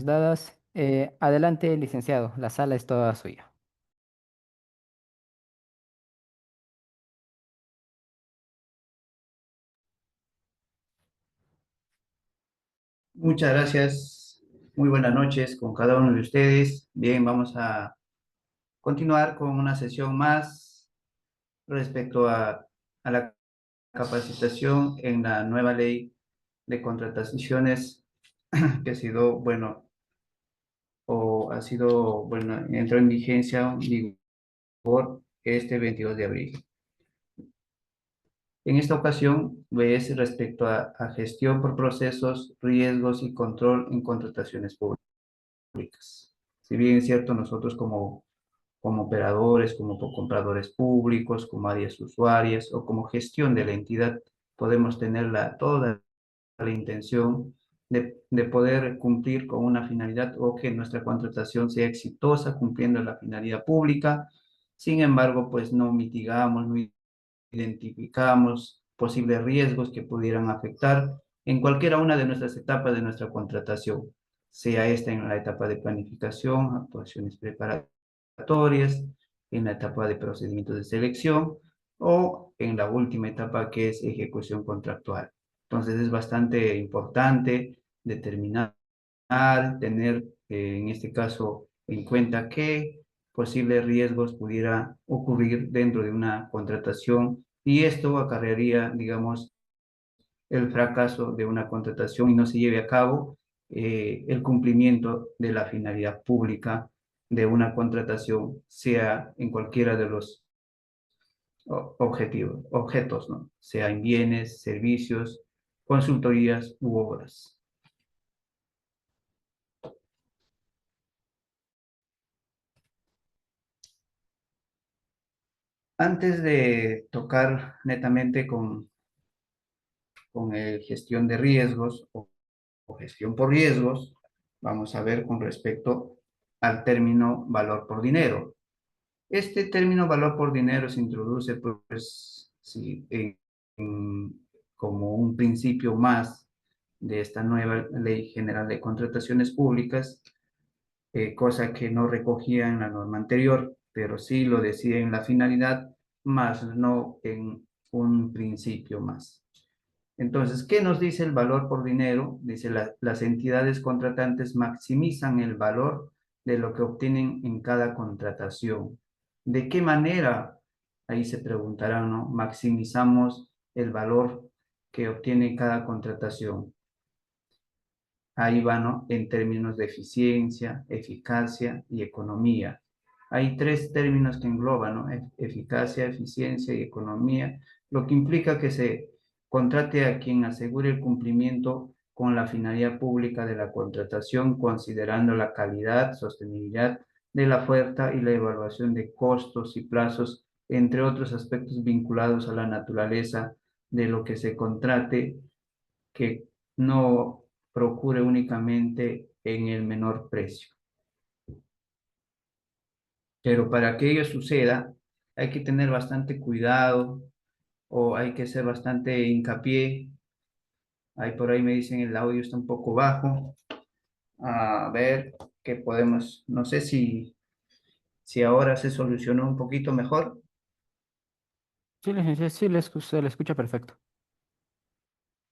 dadas. Adelante, licenciado, la sala es toda suya. Muchas gracias. Muy buenas noches con cada uno de ustedes. Bien, vamos a continuar con una sesión más respecto a la capacitación en la nueva ley de contrataciones que ha sido, entró en vigencia, en vigor este 22 de abril. En esta ocasión es respecto a gestión por procesos, riesgos y control en contrataciones públicas. Si bien es cierto, nosotros como operadores, como compradores públicos, como áreas usuarias o como gestión de la entidad, podemos tener toda la intención de poder cumplir con una finalidad o que nuestra contratación sea exitosa cumpliendo la finalidad pública. Sin embargo, pues no mitigamos, no identificamos posibles riesgos que pudieran afectar en cualquiera una de nuestras etapas de nuestra contratación, sea esta en la etapa de planificación, actuaciones preparatorias, en la etapa de procedimientos de selección o en la última etapa que es ejecución contractual. Entonces es bastante importante determinar, tener en este caso en cuenta qué posibles riesgos pudiera ocurrir dentro de una contratación y esto acarrearía, digamos, el fracaso de una contratación y no se lleve a cabo el cumplimiento de la finalidad pública de una contratación, sea en cualquiera de los objetos, ¿no? Sea en bienes, servicios, consultorías u obras. Antes de tocar netamente con gestión de riesgos o gestión por riesgos, vamos a ver con respecto al término valor por dinero. Este término valor por dinero se introduce pues, sí, como un principio más de esta nueva Ley General de Contrataciones Públicas, cosa que no recogía en la norma anterior, pero sí lo decía en la finalidad, más no en un principio más. Entonces, ¿qué nos dice el valor por dinero? Dice, las entidades contratantes maximizan el valor de lo que obtienen en cada contratación. ¿De qué manera? Ahí se preguntarán, ¿no? Maximizamos el valor que obtiene cada contratación. Ahí va, ¿no? En términos de eficiencia, eficacia y economía. Hay tres términos que engloban, ¿no? Eficacia, eficiencia y economía, lo que implica que se contrate a quien asegure el cumplimiento con la finalidad pública de la contratación, considerando la calidad, sostenibilidad de la oferta y la evaluación de costos y plazos, entre otros aspectos vinculados a la naturaleza de lo que se contrate, que no procure únicamente en el menor precio. Pero para que ello suceda, hay que tener bastante cuidado o hay que hacer bastante hincapié. Ahí por ahí me dicen el audio está un poco bajo. A ver qué podemos, no sé si ahora se solucionó un poquito mejor. Sí, licenciado, sí, se le escucha perfecto.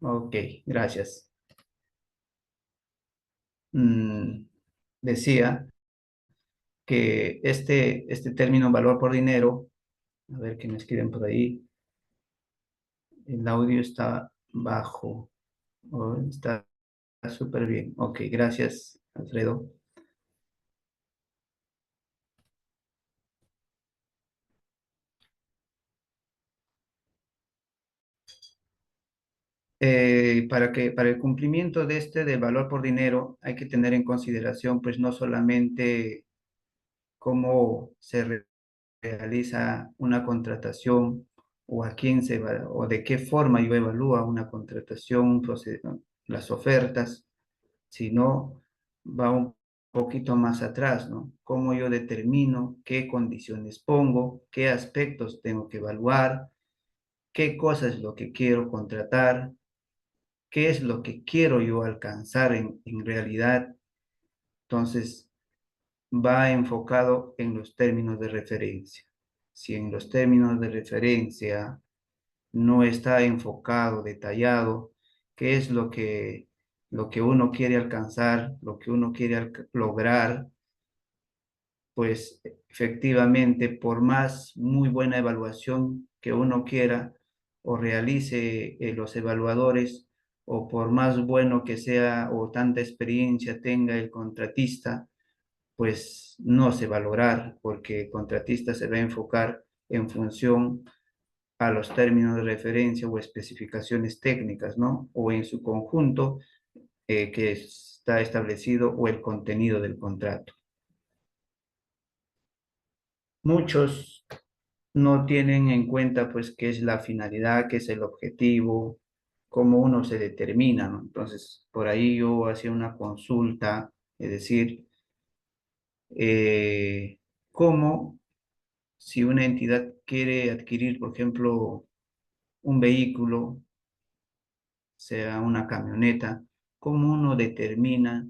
Ok, gracias. Mm, decía que este término valor por dinero, a ver qué me escriben por ahí, el audio está bajo. Oh, está súper bien. Ok, gracias, Alfredo. Para el cumplimiento de de valor por dinero hay que tener en consideración, pues no solamente cómo realiza una contratación o a quién o de qué forma yo evalúo una contratación, las ofertas, sino va un poquito más atrás, ¿no? Cómo yo determino qué condiciones pongo, qué aspectos tengo que evaluar, qué cosa es lo que quiero contratar, qué es lo que quiero yo alcanzar en realidad Entonces, va enfocado en los términos de referencia. Si en los términos de referencia no está enfocado, detallado, qué es lo que uno quiere alcanzar, lo que uno quiere lograr, pues efectivamente, por más muy buena evaluación que uno quiera o realice los evaluadores, o por más bueno que sea o tanta experiencia tenga el contratista, pues no se va a lograr, porque el contratista se va a enfocar en función a los términos de referencia o especificaciones técnicas, ¿no? O en su conjunto que está establecido o el contenido del contrato. Muchos no tienen en cuenta, pues, qué es la finalidad, qué es el objetivo, cómo uno se determina, ¿no? Entonces, por ahí yo hacía una consulta, es decir, eh, cómo si una entidad quiere adquirir, por ejemplo, un vehículo, sea una camioneta, cómo uno determina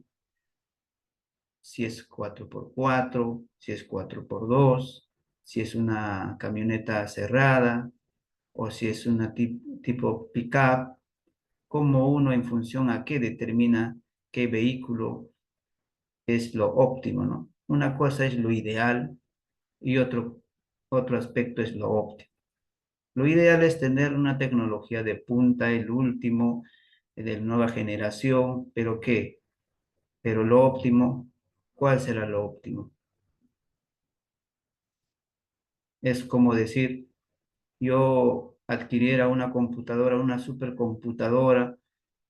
si es 4x4, si es 4x2, si es una camioneta cerrada o si es una tipo pick-up, cómo uno en función a qué determina qué vehículo es lo óptimo, ¿no? Una cosa es lo ideal y otro aspecto es lo óptimo. Lo ideal es tener una tecnología de punta, el último, de nueva generación, pero ¿qué? Pero lo óptimo, ¿cuál será lo óptimo? Es como decir, yo adquiriera una computadora, una supercomputadora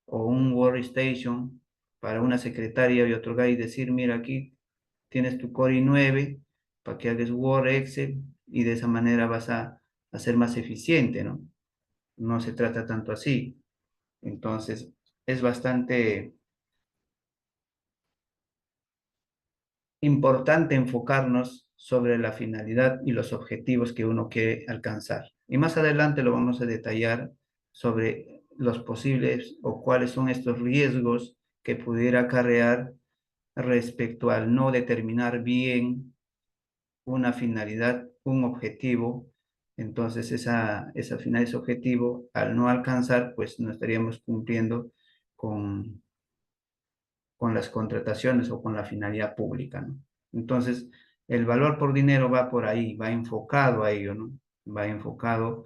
o un workstation para una secretaria y otro guy y decir, mira, aquí tienes tu Core i9 para que hagas Word, Excel y de esa manera vas a ser más eficiente, ¿no? No se trata tanto así. Entonces, es bastante importante enfocarnos sobre la finalidad y los objetivos que uno quiere alcanzar. Y más adelante lo vamos a detallar sobre los posibles o cuáles son estos riesgos que pudiera acarrear respecto al no determinar bien una finalidad, un objetivo. Entonces, esa finalidad, ese objetivo, al no alcanzar, pues no estaríamos cumpliendo con las contrataciones o con la finalidad pública, ¿no? Entonces, el valor por dinero va por ahí, va enfocado a ello, ¿no? Va enfocado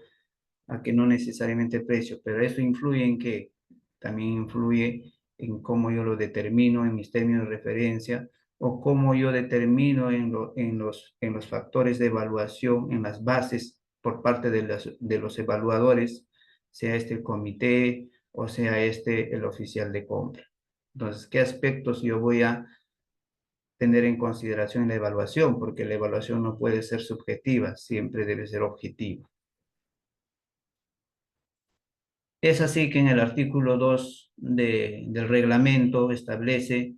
a que no necesariamente el precio, pero eso influye en que también influye en cómo yo lo determino en mis términos de referencia o cómo yo determino en los factores de evaluación, en las bases por parte de los evaluadores, sea este el comité o sea este el oficial de compra. Entonces, ¿qué aspectos yo voy a tener en consideración en la evaluación? Porque la evaluación no puede ser subjetiva, siempre debe ser objetiva. Es así que en el artículo 2 del reglamento establece,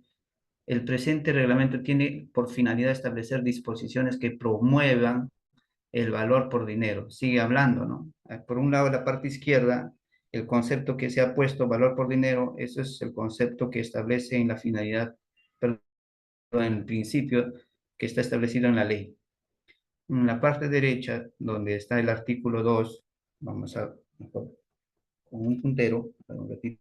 el presente reglamento tiene por finalidad establecer disposiciones que promuevan el valor por dinero. Sigue hablando, ¿no? Por un lado, la parte izquierda, el concepto que se ha puesto, valor por dinero, eso es el concepto que establece en la finalidad, perdón, en el principio que está establecido en la ley. En la parte derecha, donde está el artículo 2, vamos a, mejor, con un puntero, un ratito,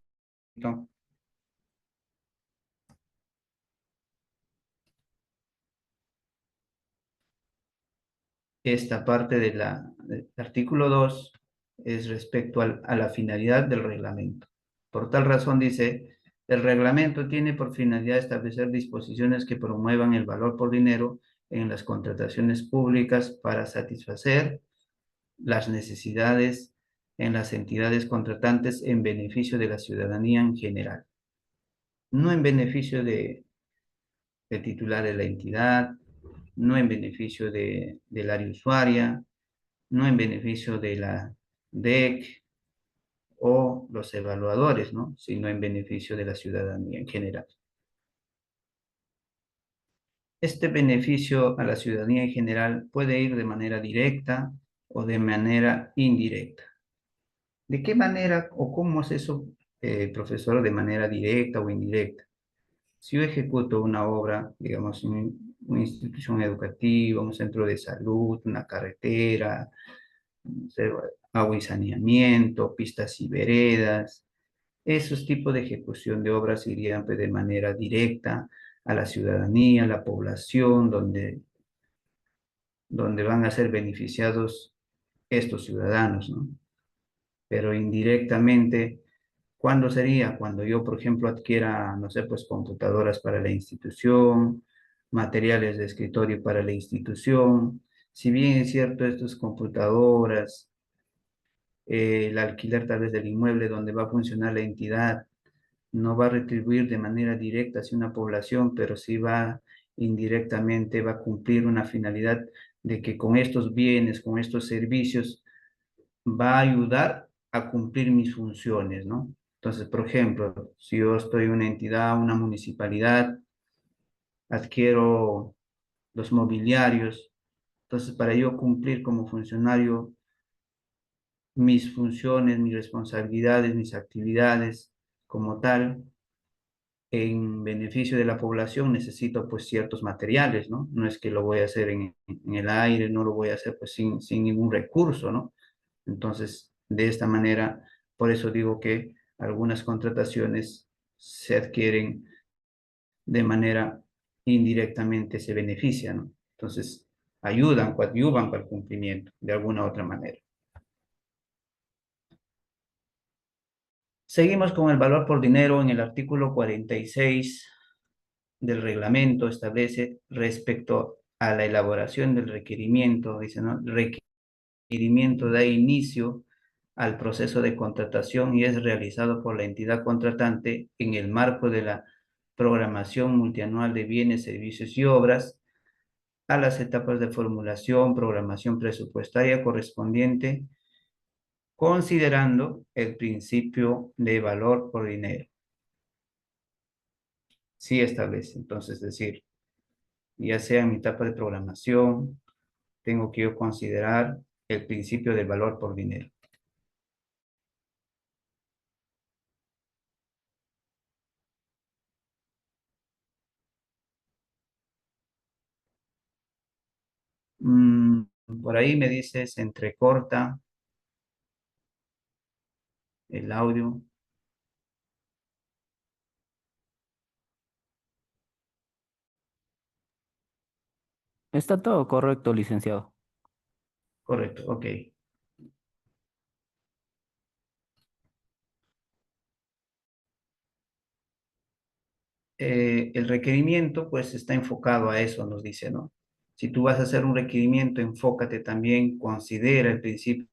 esta parte del artículo 2 es respecto a la finalidad del reglamento. Por tal razón dice, el reglamento tiene por finalidad establecer disposiciones que promuevan el valor por dinero en las contrataciones públicas para satisfacer las necesidades en las entidades contratantes en beneficio de la ciudadanía en general, no en beneficio del titular de la entidad, no en beneficio del área usuaria, no en beneficio de la DEC o los evaluadores, ¿no? Sino en beneficio de la ciudadanía en general. Este beneficio a la ciudadanía en general puede ir de manera directa o de manera indirecta. ¿De qué manera o cómo es eso, profesor, de manera directa o indirecta? Si yo ejecuto una obra, digamos, una institución educativa, un centro de salud, una carretera, no sé, agua y saneamiento, pistas y veredas, esos tipos de ejecución de obras irían pues, de manera directa a la ciudadanía, a la población, donde van a ser beneficiados estos ciudadanos, ¿no? Pero indirectamente, ¿cuándo sería? Cuando yo, por ejemplo, adquiera, no sé, pues computadoras para la institución, materiales de escritorio para la institución. Si bien es cierto, estas computadoras, el alquiler tal vez del inmueble donde va a funcionar la entidad, no va a retribuir de manera directa hacia una población, pero sí va indirectamente, va a cumplir una finalidad de que con estos bienes, con estos servicios, va a ayudar a cumplir mis funciones, ¿no? Entonces, por ejemplo, si yo estoy en una entidad, una municipalidad, adquiero los mobiliarios, entonces para yo cumplir como funcionario mis funciones, mis responsabilidades, mis actividades como tal, en beneficio de la población necesito pues ciertos materiales, ¿no? No es que lo voy a hacer en el aire, no lo voy a hacer pues sin ningún recurso, ¿no? Entonces, de esta manera, por eso digo que algunas contrataciones se adquieren de manera indirectamente, se benefician, ¿no? Entonces, ayudan, coadyuvan para el cumplimiento de alguna otra manera. Seguimos con el valor por dinero en el artículo 46 del reglamento establece respecto a la elaboración del requerimiento, dice, ¿no? Requerimiento da inicio al proceso de contratación y es realizado por la entidad contratante en el marco de la programación multianual de bienes, servicios y obras a las etapas de formulación, programación presupuestaria correspondiente, considerando el principio de valor por dinero. Sí establece, entonces, es decir, ya sea en mi etapa de programación, tengo que yo considerar el principio del valor por dinero. Mm, por ahí me dices, se entrecorta el audio. Está todo correcto, licenciado. Correcto, ok. El requerimiento pues está enfocado a eso, nos dice, ¿no? Si tú vas a hacer un requerimiento, enfócate también, considera el principio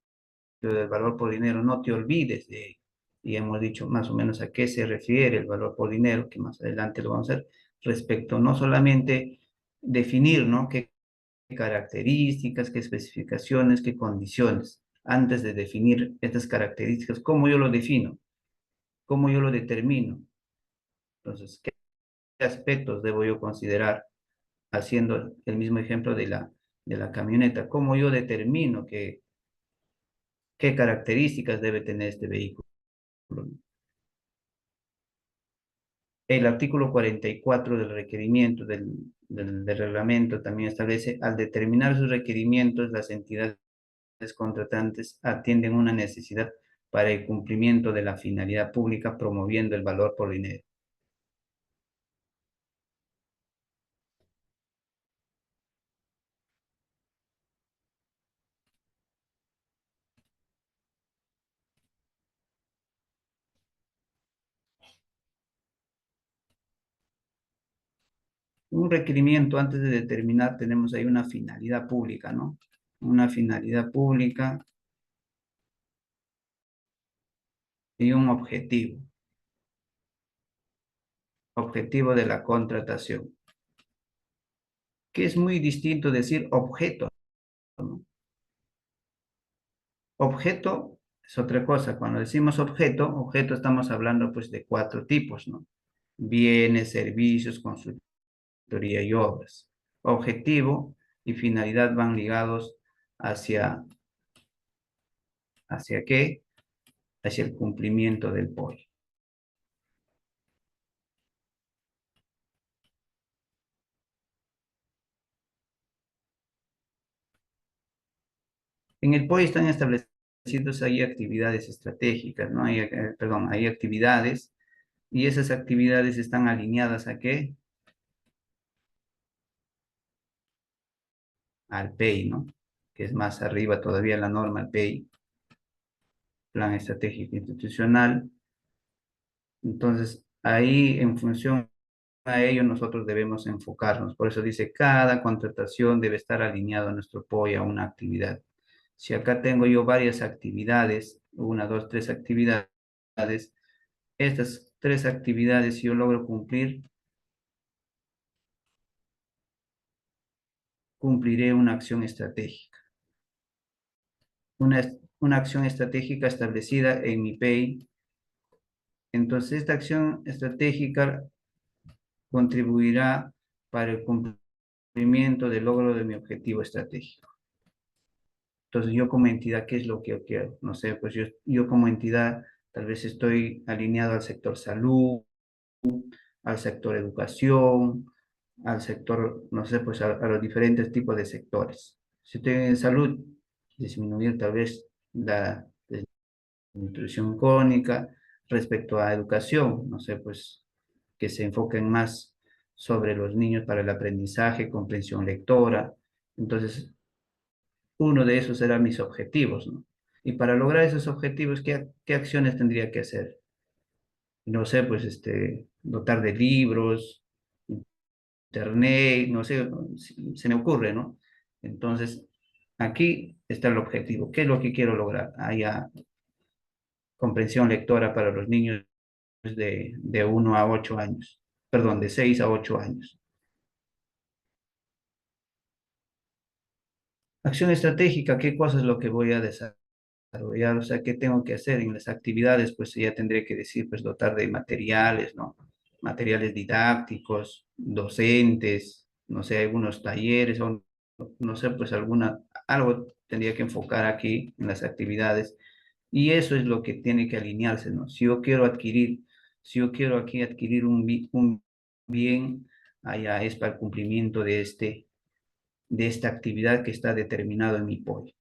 del valor por dinero, no te olvides de ello. Y hemos dicho más o menos a qué se refiere el valor por dinero, que más adelante lo vamos a hacer, respecto no solamente definir, ¿no? Qué características, qué especificaciones, qué condiciones. Antes de definir estas características, ¿cómo yo lo defino? ¿Cómo yo lo determino? Entonces, ¿qué aspectos debo yo considerar haciendo el mismo ejemplo de la camioneta? ¿Cómo yo determino qué características debe tener este vehículo? El artículo 44 del requerimiento del reglamento también establece, al determinar sus requerimientos, las entidades contratantes atienden una necesidad para el cumplimiento de la finalidad pública promoviendo el valor por dinero. Un requerimiento antes de determinar tenemos ahí una finalidad pública, ¿no? Una finalidad pública y un objetivo de la contratación, que es muy distinto decir objeto, ¿no? Objeto es otra cosa. Cuando decimos objeto estamos hablando pues de cuatro tipos, ¿no? Bienes, servicios, consultoría y obras. Objetivo y finalidad van ligados hacia, ¿hacia qué? Hacia el cumplimiento del POI. En el POI están establecidos ahí actividades estratégicas, ¿no? Hay, perdón, hay actividades y esas actividades están alineadas ¿a qué? Al PEI, ¿no? Que es más arriba todavía la norma, el PEI, Plan Estratégico Institucional. Entonces, ahí en función a ello nosotros debemos enfocarnos. Por eso dice, cada contratación debe estar alineado a nuestro POI, a una actividad. Si acá tengo yo varias actividades, una, dos, tres actividades, estas tres actividades, si yo logro cumplir, cumpliré una acción estratégica. Una acción estratégica establecida en mi PEI. Entonces, esta acción estratégica contribuirá para el cumplimiento del logro de mi objetivo estratégico. Entonces, yo como entidad, ¿qué es lo que yo quiero? No sé, pues yo como entidad tal vez estoy alineado al sector salud, al sector educación, al sector, no sé, pues a los diferentes tipos de sectores. Si estoy en salud, disminuir tal vez la nutrición crónica respecto a educación, no sé, pues que se enfoquen más sobre los niños para el aprendizaje, comprensión lectora. Entonces, uno de esos serán mis objetivos, ¿no? Y para lograr esos objetivos, ¿qué acciones tendría que hacer? No sé, pues dotar de libros, internet, no sé, se me ocurre, ¿no? Entonces, aquí está el objetivo. ¿Qué es lo que quiero lograr? Haya comprensión lectora para los niños de 1 a 8 años, perdón, de 6 a 8 años. Acción estratégica, ¿qué cosas es lo que voy a desarrollar? O sea, ¿qué tengo que hacer en las actividades? Pues ya tendré que decir, pues dotar de materiales, ¿no? Materiales didácticos, docentes, no sé, algunos talleres, o no sé, pues algo tendría que enfocar aquí en las actividades. Y eso es lo que tiene que alinearse, ¿no? Si yo quiero aquí adquirir un bien, allá es para el cumplimiento de esta actividad que está determinado en mi POI.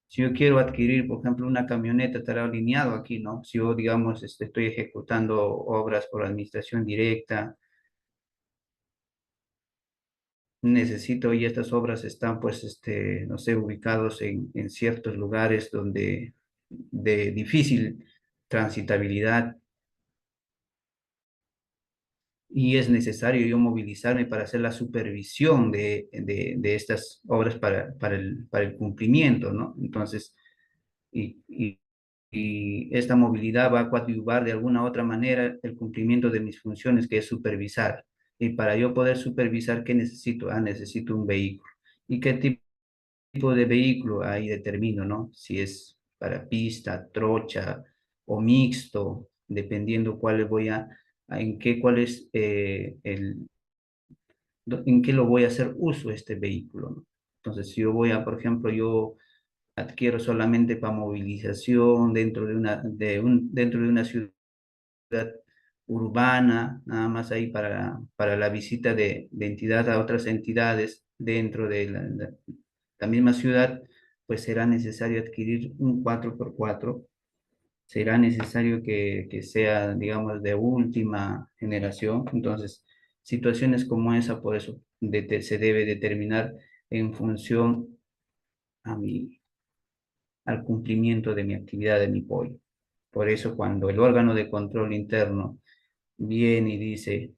Si yo quiero adquirir, por ejemplo, una camioneta, estará alineado aquí, ¿no? Si yo, digamos, estoy ejecutando obras por administración directa, necesito, y estas obras están, pues, no sé, ubicados en ciertos lugares donde de difícil transitabilidad, y es necesario yo movilizarme para hacer la supervisión de estas obras para el cumplimiento, ¿no? Entonces, y, y, y esta movilidad va a coadyuvar de alguna u otra manera el cumplimiento de mis funciones, que es supervisar. Y para yo poder supervisar, ¿qué necesito? Ah, necesito un vehículo. ¿Y qué tipo de vehículo? Ahí determino, ¿no? Si es para pista, trocha o mixto, dependiendo cuál es en qué lo voy a hacer uso este vehículo, ¿no? Entonces, si yo voy a, por ejemplo, yo adquiero solamente para movilización dentro de una ciudad urbana, nada más ahí para la visita de entidad a otras entidades dentro de la misma ciudad, pues será necesario adquirir un 4x4. Será necesario que sea, digamos, de última generación. Entonces, situaciones como esa, por eso se debe determinar en función a al cumplimiento de mi actividad de mi POI. Por eso, cuando el órgano de control interno viene y dice,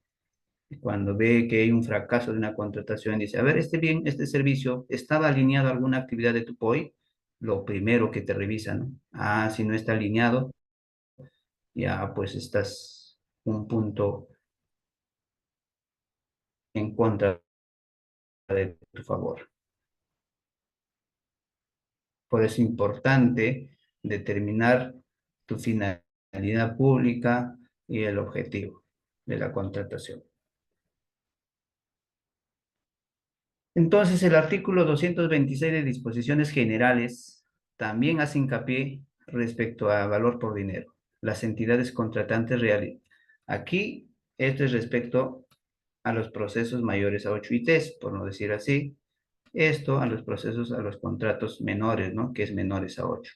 cuando ve que hay un fracaso de una contratación, dice, a ver, este bien, este servicio, ¿estaba alineado a alguna actividad de tu POI? Lo primero que te revisan, ¿no? Ah, si no está alineado, ya pues estás un punto en contra de tu favor. Por eso es importante determinar tu finalidad pública y el objetivo de la contratación. Entonces, el artículo 226 de disposiciones generales también hace hincapié respecto a valor por dinero. Las entidades contratantes reales. Aquí, esto es respecto a los procesos mayores a 8 ITs, por no decir así. Esto a los procesos, a los contratos menores, ¿no? Que es menores a 8.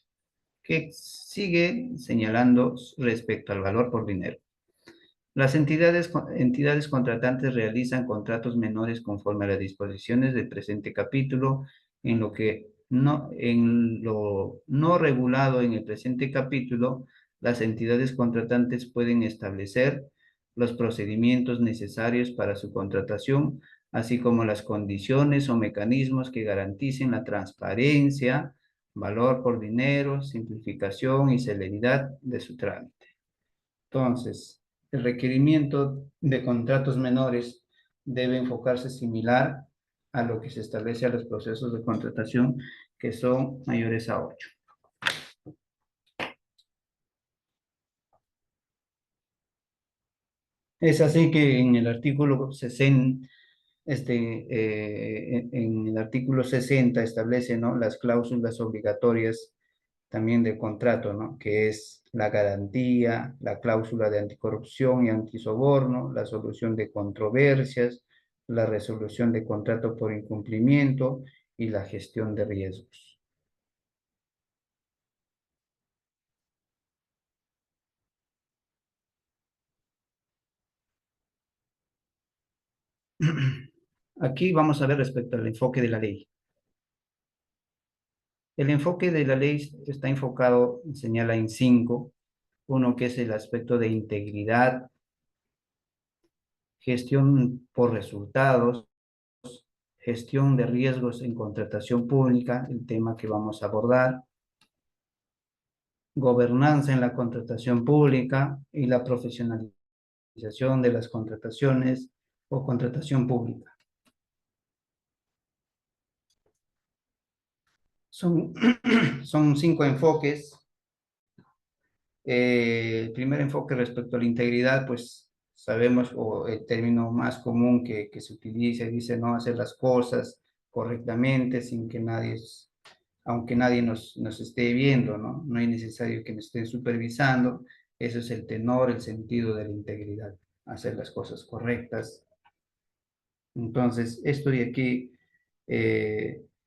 Que sigue señalando respecto al valor por dinero. Las entidades contratantes realizan contratos menores conforme a las disposiciones del presente capítulo, en lo no regulado en el presente capítulo, las entidades contratantes pueden establecer los procedimientos necesarios para su contratación, así como las condiciones o mecanismos que garanticen la transparencia, valor por dinero, simplificación y celeridad de su trámite. Entonces, el requerimiento de contratos menores debe enfocarse similar a lo que se establece a los procesos de contratación que son mayores a 8. Es así que en el artículo 60, en el artículo 60 establece, ¿no?, las cláusulas obligatorias también del contrato, ¿no?, que es la garantía, la cláusula de anticorrupción y antisoborno, la solución de controversias, la resolución de contrato por incumplimiento y la gestión de riesgos. Aquí vamos a ver respecto al enfoque de la ley. El enfoque de la ley está enfocado, señala en 5, uno que es el aspecto de integridad, gestión por resultados, gestión de riesgos en contratación pública, el tema que vamos a abordar, gobernanza en la contratación pública y la profesionalización de las contrataciones o contratación pública. Son 5 enfoques. El primer enfoque respecto a la integridad, pues sabemos, o el término más común que se utiliza, dice, no hacer las cosas correctamente sin que nadie, aunque nadie nos esté viendo, ¿no? No es necesario que nos estén supervisando. Eso es el tenor, el sentido de la integridad, hacer las cosas correctas. Entonces, esto de aquí,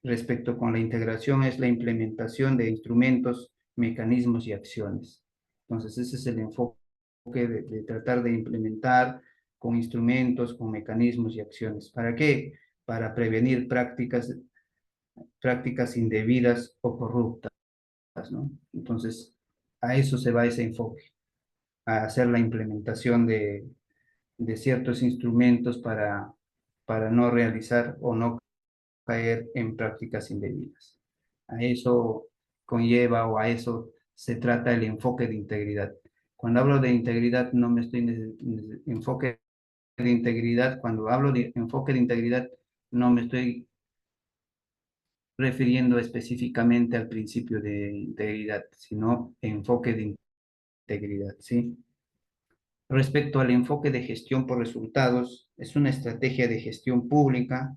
respecto con la integración, es la implementación de instrumentos, mecanismos y acciones. Entonces, ese es el enfoque de tratar de implementar con instrumentos, con mecanismos y acciones. ¿Para qué? Para prevenir prácticas indebidas o corruptas, ¿no? Entonces, a eso se va ese enfoque, a hacer la implementación de ciertos instrumentos para no realizar o no caer en prácticas indebidas. A eso conlleva o a eso se trata el enfoque de integridad. Cuando hablo de integridad, no me estoy enfoque de integridad, cuando hablo de enfoque de integridad, no me estoy refiriendo específicamente al principio de integridad, sino enfoque de integridad, ¿sí? Respecto al enfoque de gestión por resultados, es una estrategia de gestión pública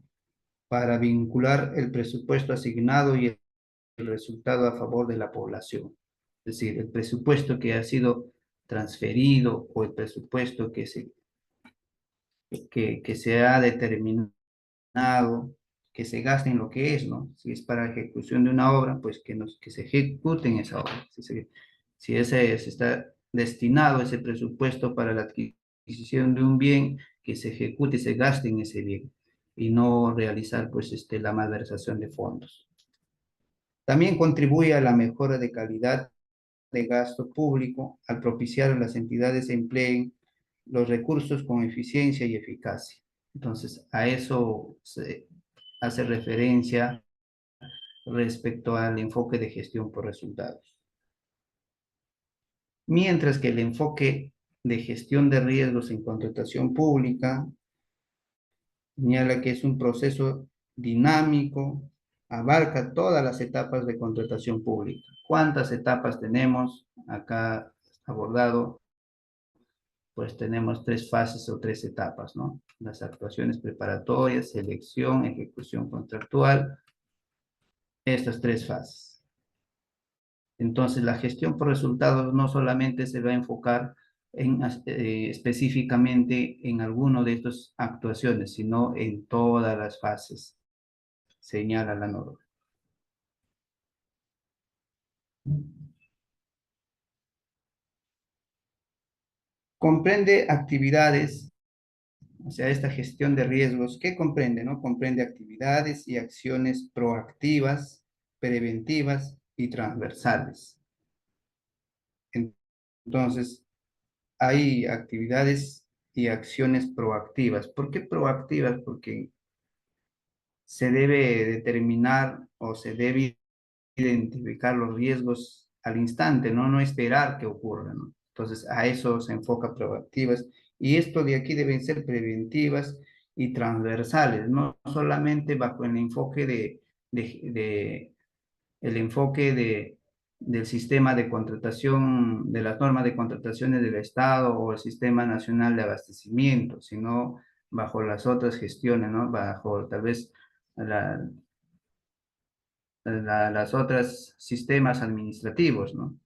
para vincular el presupuesto asignado y el resultado a favor de la población. Es decir, el presupuesto que ha sido transferido o el presupuesto que se ha determinado que se gaste en lo que es, ¿no? Si es para ejecución de una obra, pues que se ejecute en esa obra. Si ese se está destinado ese presupuesto para la adquisición de un bien, que se ejecute y se gaste en ese bien y no realizar pues la malversación de fondos. También contribuye a la mejora de calidad de gasto público al propiciar a las entidades empleen los recursos con eficiencia y eficacia. Entonces, a eso se hace referencia respecto al enfoque de gestión por resultados. Mientras que el enfoque de gestión de riesgos en contratación pública señala que es un proceso dinámico, abarca todas las etapas de contratación pública. ¿Cuántas etapas tenemos acá abordado? Pues tenemos 3 fases o 3 etapas, ¿no? Las actuaciones preparatorias, selección, ejecución contractual, estas 3 fases. Entonces, la gestión por resultados no solamente se va a enfocar específicamente en alguno de estas actuaciones, sino en todas las fases, señala la norma. Comprende actividades, o sea, esta gestión de riesgos, ¿qué comprende, no? Comprende actividades y acciones proactivas, preventivas y transversales. Entonces, hay actividades y acciones proactivas. ¿Por qué proactivas? Porque se debe determinar o se debe identificar los riesgos al instante, ¿no? No esperar que ocurran, ¿no? Entonces, a eso se enfoca proactivas. Y esto de aquí deben ser preventivas y transversales, no solamente bajo el enfoque el enfoque del sistema de contratación, de las normas de contrataciones del Estado o el Sistema Nacional de Abastecimiento, sino bajo las otras gestiones, ¿no? Bajo tal vez la, las otras sistemas administrativos, ¿no?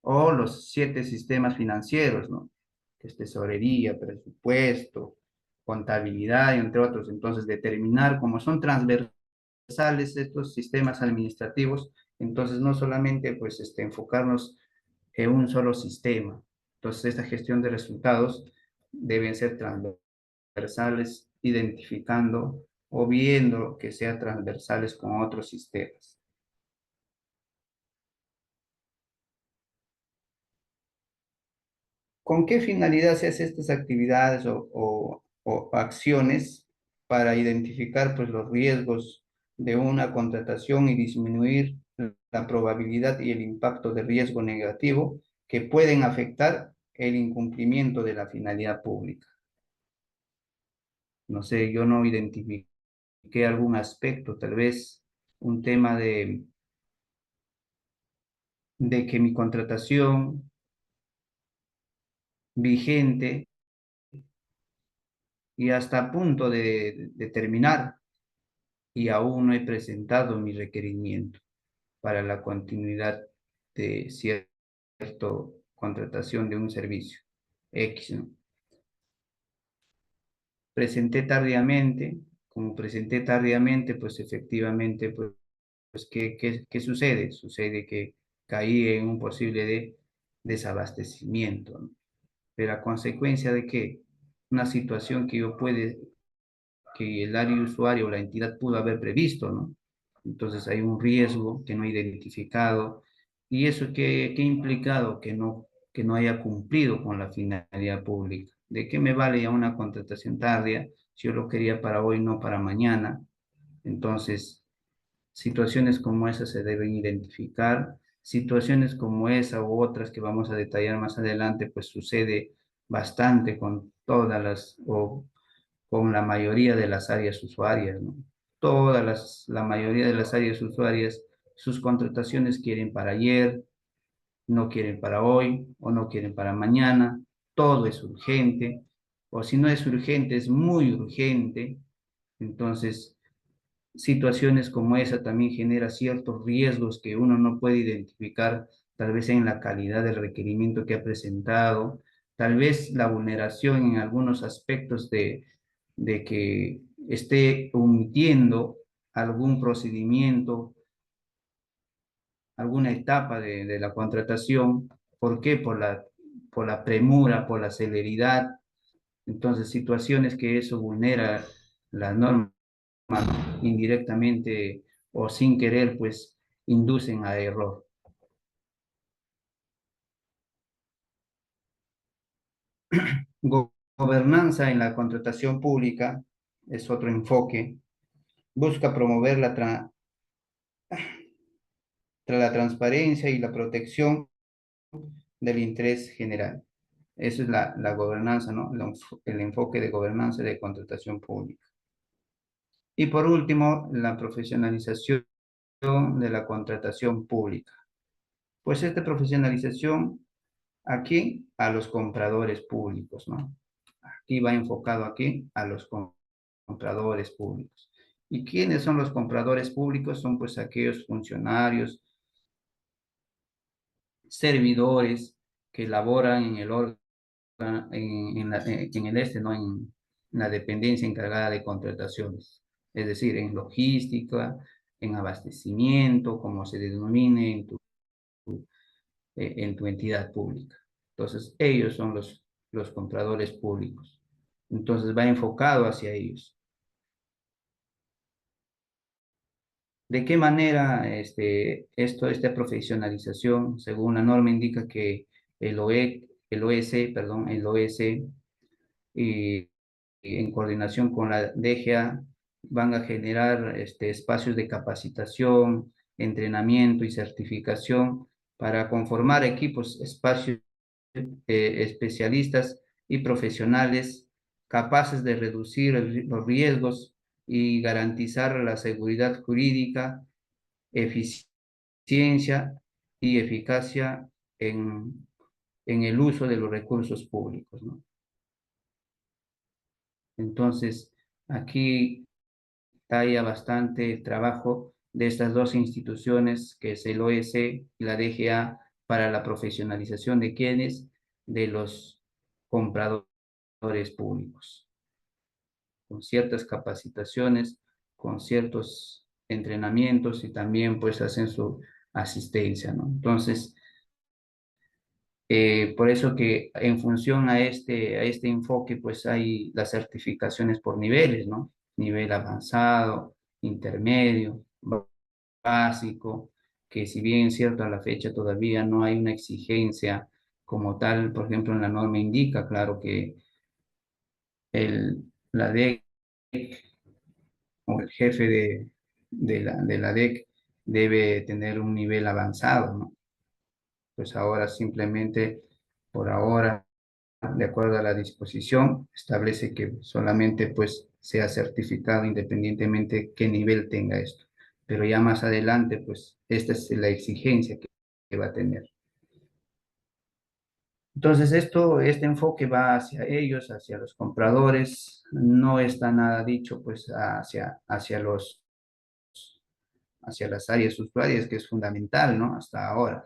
O los 7 sistemas financieros, ¿no? Que es tesorería, presupuesto, contabilidad, entre otros. Entonces, determinar cómo son transversales estos sistemas administrativos, entonces no solamente pues enfocarnos en un solo sistema. Entonces, esta gestión de resultados deben ser transversales, identificando o viendo que sean transversales con otros sistemas. ¿Con qué finalidad se hacen estas actividades o acciones para identificar pues, los riesgos de una contratación y disminuir la probabilidad y el impacto de riesgo negativo que pueden afectar el incumplimiento de la finalidad pública? No sé, yo no identifiqué algún aspecto, tal vez un tema de que mi contratación vigente y hasta a punto de terminar y aún no he presentado mi requerimiento para la continuidad de cierta contratación de un servicio X, ¿no? Presenté tardíamente, como presenté tardíamente, pues efectivamente, pues ¿qué sucede? Sucede que caí en un posible desabastecimiento, ¿no? Pero a consecuencia de que una situación que que el área usuario o la entidad pudo haber previsto, ¿no? Entonces hay un riesgo que no he identificado y eso que ha implicado que no haya cumplido con la finalidad pública. ¿De qué me vale ya una contratación tardía si yo lo quería para hoy, no para mañana? Entonces, situaciones como esas se deben identificar. Situaciones como esa u otras que vamos a detallar más adelante, pues sucede bastante con todas o con la mayoría de las áreas usuarias, ¿no? La mayoría de las áreas usuarias, sus contrataciones quieren para ayer, no quieren para hoy o no quieren para mañana, todo es urgente, o si no es urgente, es muy urgente. Entonces, situaciones como esa también genera ciertos riesgos que uno no puede identificar, tal vez en la calidad del requerimiento que ha presentado, tal vez la vulneración en algunos aspectos de que esté omitiendo algún procedimiento, alguna etapa de la contratación. ¿Por qué? Por la premura, por la celeridad. Entonces, situaciones que eso vulnera la norma indirectamente o sin querer, pues inducen a error. Gobernanza en la contratación pública es otro enfoque. Busca promover la transparencia y la protección del interés general. Esa es la gobernanza, ¿no? El enfoque de gobernanza de contratación pública. Y por último, la profesionalización de la contratación pública. Pues esta profesionalización, ¿a quién? A los compradores públicos, ¿no? Aquí va enfocado aquí a los compradores públicos. ¿Y quiénes son los compradores públicos? Son pues aquellos funcionarios, servidores que laboran en el órgano, en el ¿no? En la dependencia encargada de contrataciones, es decir, en logística, en abastecimiento, como se denomine en tu entidad pública. Entonces, ellos son los compradores públicos. Entonces, va enfocado hacia ellos. ¿De qué manera esta profesionalización, según la norma, indica que el OEC, y en coordinación con la DGA, van a generar espacios de capacitación, entrenamiento y certificación para conformar equipos, espacios especialistas y profesionales capaces de reducir los riesgos y garantizar la seguridad jurídica, eficiencia y eficacia en el uso de los recursos públicos, ¿no? Entonces, aquí hay bastante trabajo de estas dos instituciones, que es el OEC y la DGA, para la profesionalización de quienes, de los compradores públicos, con ciertas capacitaciones, con ciertos entrenamientos y también pues hacen su asistencia, ¿no? Entonces, por eso que en función a este enfoque, pues hay las certificaciones por niveles, ¿no? Nivel avanzado, intermedio, básico, que si bien es cierto a la fecha todavía no hay una exigencia como tal, por ejemplo, en la norma indica, claro, que la DEC o el jefe de la DEC debe tener un nivel avanzado, ¿no? Pues ahora simplemente, por ahora, de acuerdo a la disposición, establece que solamente pues sea certificado independientemente qué nivel tenga esto. Pero ya más adelante, pues esta es la exigencia que va a tener. Entonces, este enfoque va hacia ellos, hacia los compradores, no está nada dicho pues hacia las áreas usuarias, que es fundamental, ¿no? Hasta ahora.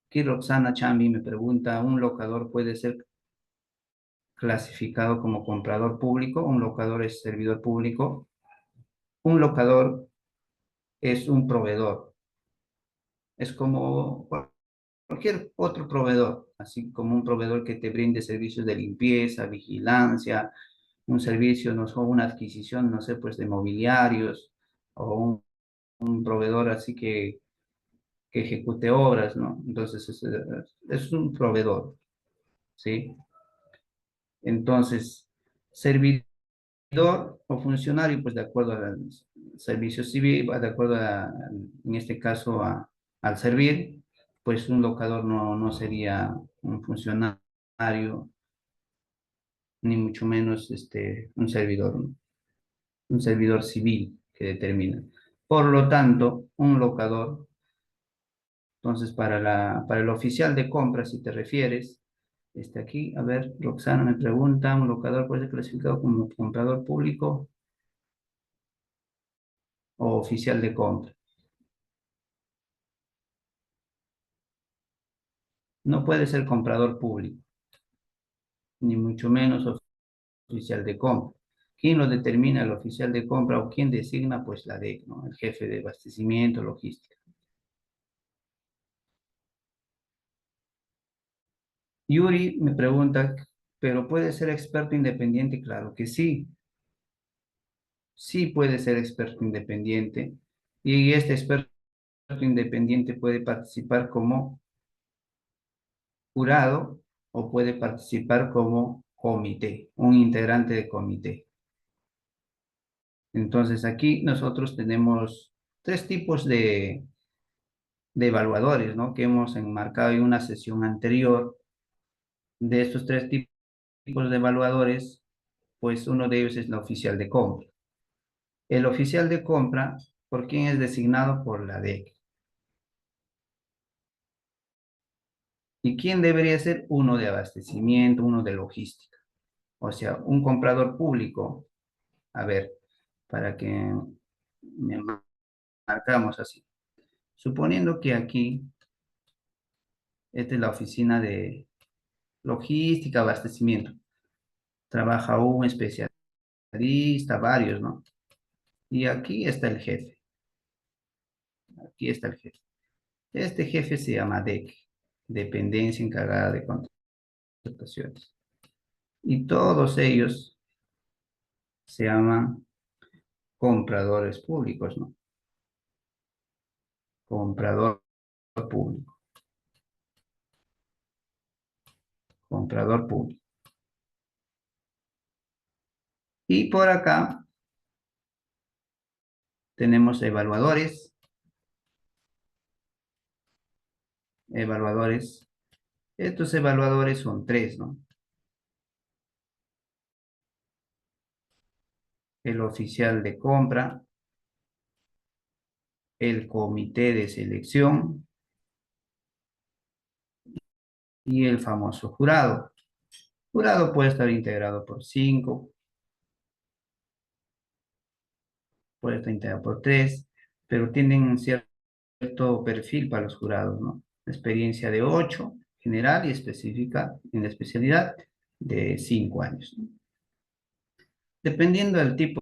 Aquí Roxana Chambi me pregunta, ¿un locador puede ser clasificado como comprador público? ¿Un locador es servidor público? Un locador es un proveedor, es como cualquier otro proveedor, así como un proveedor que te brinde servicios de limpieza, vigilancia, un servicio, no sé, una adquisición, no sé, pues de mobiliarios, o un proveedor así que ejecute obras, ¿no? Entonces es un proveedor, ¿sí? Entonces, servidor o funcionario, pues de acuerdo al servicio civil, de acuerdo en este caso al servir, pues un locador no sería un funcionario, ni mucho menos un servidor, ¿no? Un servidor civil que determina. Por lo tanto, un locador, entonces para el oficial de compra, si te refieres, aquí, a ver, Roxana me pregunta, ¿un locador puede ser clasificado como comprador público o oficial de compra? No puede ser comprador público, ni mucho menos oficial de compra. ¿Quién lo determina, el oficial de compra, o quién designa? Pues la DEC, ¿no? El jefe de abastecimiento, logística. Yuri me pregunta, ¿pero puede ser experto independiente? Claro que sí, sí puede ser experto independiente. Y este experto independiente puede participar como jurado o puede participar como comité, un integrante de comité. Entonces aquí nosotros tenemos tres tipos de evaluadores, ¿no? Que hemos enmarcado en una sesión anterior. De estos tres tipos de evaluadores, pues uno de ellos es la oficial de compra. El oficial de compra, ¿por quién es designado? Por la DEC. ¿Y quién debería ser? Uno de abastecimiento, uno de logística. O sea, un comprador público. A ver, para que me marcamos así. Suponiendo que aquí Esta es la oficina de logística, abastecimiento. Trabaja un especialista, varios, ¿no? Y aquí está el jefe. Aquí está el jefe. Este jefe se llama DEC, Dependencia Encargada de Contrataciones. Y todos ellos se llaman compradores públicos, ¿no? Comprador público, comprador público. Y por acá tenemos evaluadores, evaluadores. Estos evaluadores son tres, ¿no? El oficial de compra, el comité de selección y el famoso jurado. Jurado puede estar integrado por cinco, puede estar integrado por tres, pero tienen un cierto perfil para los jurados, ¿no? Experiencia de 8, general y específica en la especialidad de 5 años, ¿no? Dependiendo del tipo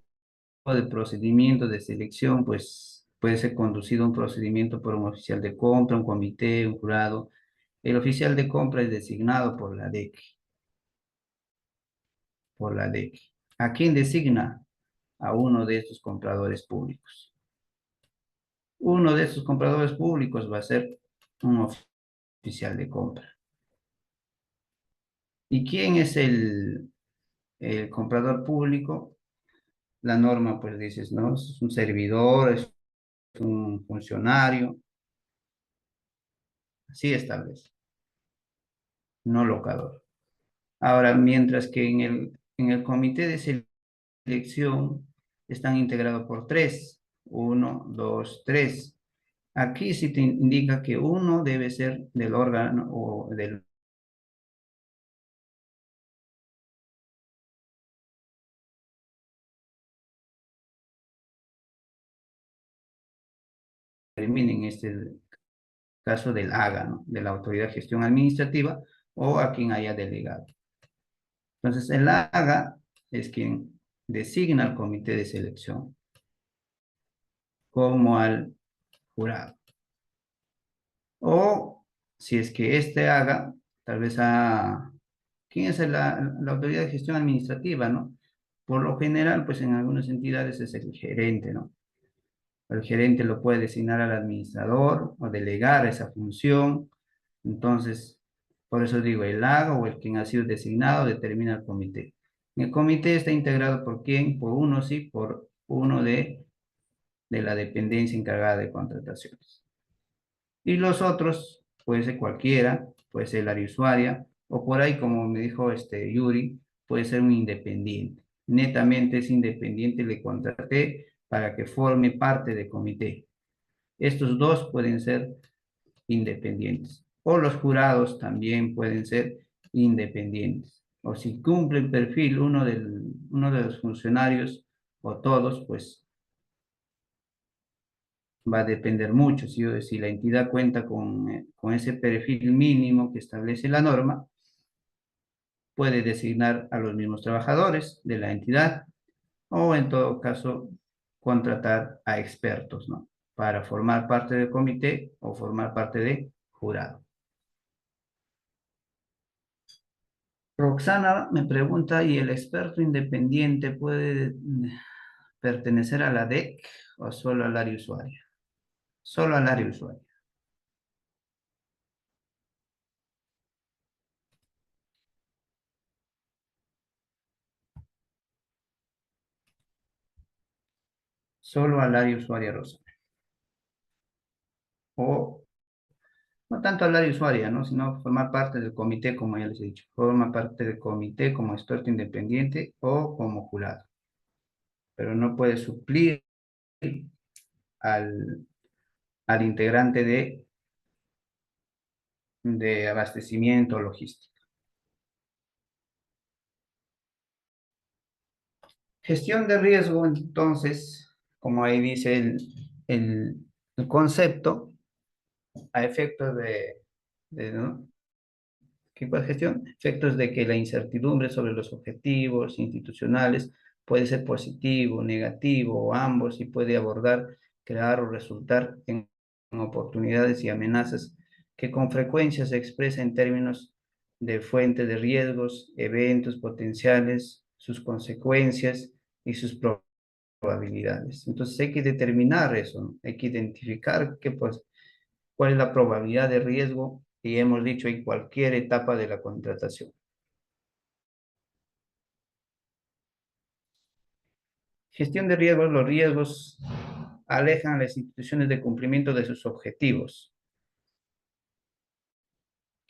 de procedimiento de selección, pues puede ser conducido un procedimiento por un oficial de compra, un comité, un jurado. El oficial de compra es designado por la DEC, por la DEC. ¿A quién designa? A uno de estos compradores públicos. Uno de estos compradores públicos va a ser un oficial de compra. ¿Y quién es el comprador público? La norma, pues dices, ¿no? Es un servidor, es un funcionario, así establece, no locador. Ahora, mientras que en el comité de selección están integrados por tres, uno, dos, tres. Aquí sí te indica que uno debe ser del órgano o del en este caso del AGA, ¿no? De la Autoridad de Gestión Administrativa o a quien haya delegado. Entonces, el AGA es quien designa al comité de selección como al jurado. O si es que este haga, tal vez a... ¿Quién es la autoridad de gestión administrativa, no? Por lo general, pues en algunas entidades es el gerente, ¿no? El gerente lo puede designar al administrador o delegar esa función. Entonces, por eso digo, el haga o el quien ha sido designado determina el comité. El comité está integrado por quién, por uno sí, por uno de la dependencia encargada de contrataciones. Y los otros, puede ser cualquiera, puede ser el área usuaria, o por ahí, como me dijo este Yuri, puede ser un independiente. Netamente es independiente, le contraté para que forme parte del comité. Estos dos pueden ser independientes. O los jurados también pueden ser independientes. O si cumple el perfil uno de los funcionarios o todos, pues va a depender mucho. Si la entidad cuenta con ese perfil mínimo que establece la norma, puede designar a los mismos trabajadores de la entidad o en todo caso contratar a expertos, ¿no? Para formar parte del comité o formar parte de jurado. Roxana me pregunta, ¿y el experto independiente puede pertenecer a la DEC o solo al área usuaria? Solo al área usuaria. Solo al área usuaria, Rosa. O no tanto al área usuaria, ¿no? Sino formar parte del comité, como ya les he dicho. Forma parte del comité como experto independiente o como jurado. Pero no puede suplir al, al integrante de abastecimiento logístico. Gestión de riesgo, entonces, como ahí dice el concepto, a efectos ¿no? ¿Qué cuál gestión? Efectos de que la incertidumbre sobre los objetivos institucionales puede ser positivo, negativo o ambos y puede abordar, crear o resultar en oportunidades y amenazas que con frecuencia se expresa en términos de fuentes de riesgos, eventos potenciales, sus consecuencias y sus probabilidades. Entonces hay que determinar eso, ¿no? Hay que identificar qué, pues, cuál es la probabilidad de riesgo y hemos dicho en cualquier etapa de la contratación. Gestión de riesgos. Los riesgos alejan a las instituciones de cumplimiento de sus objetivos.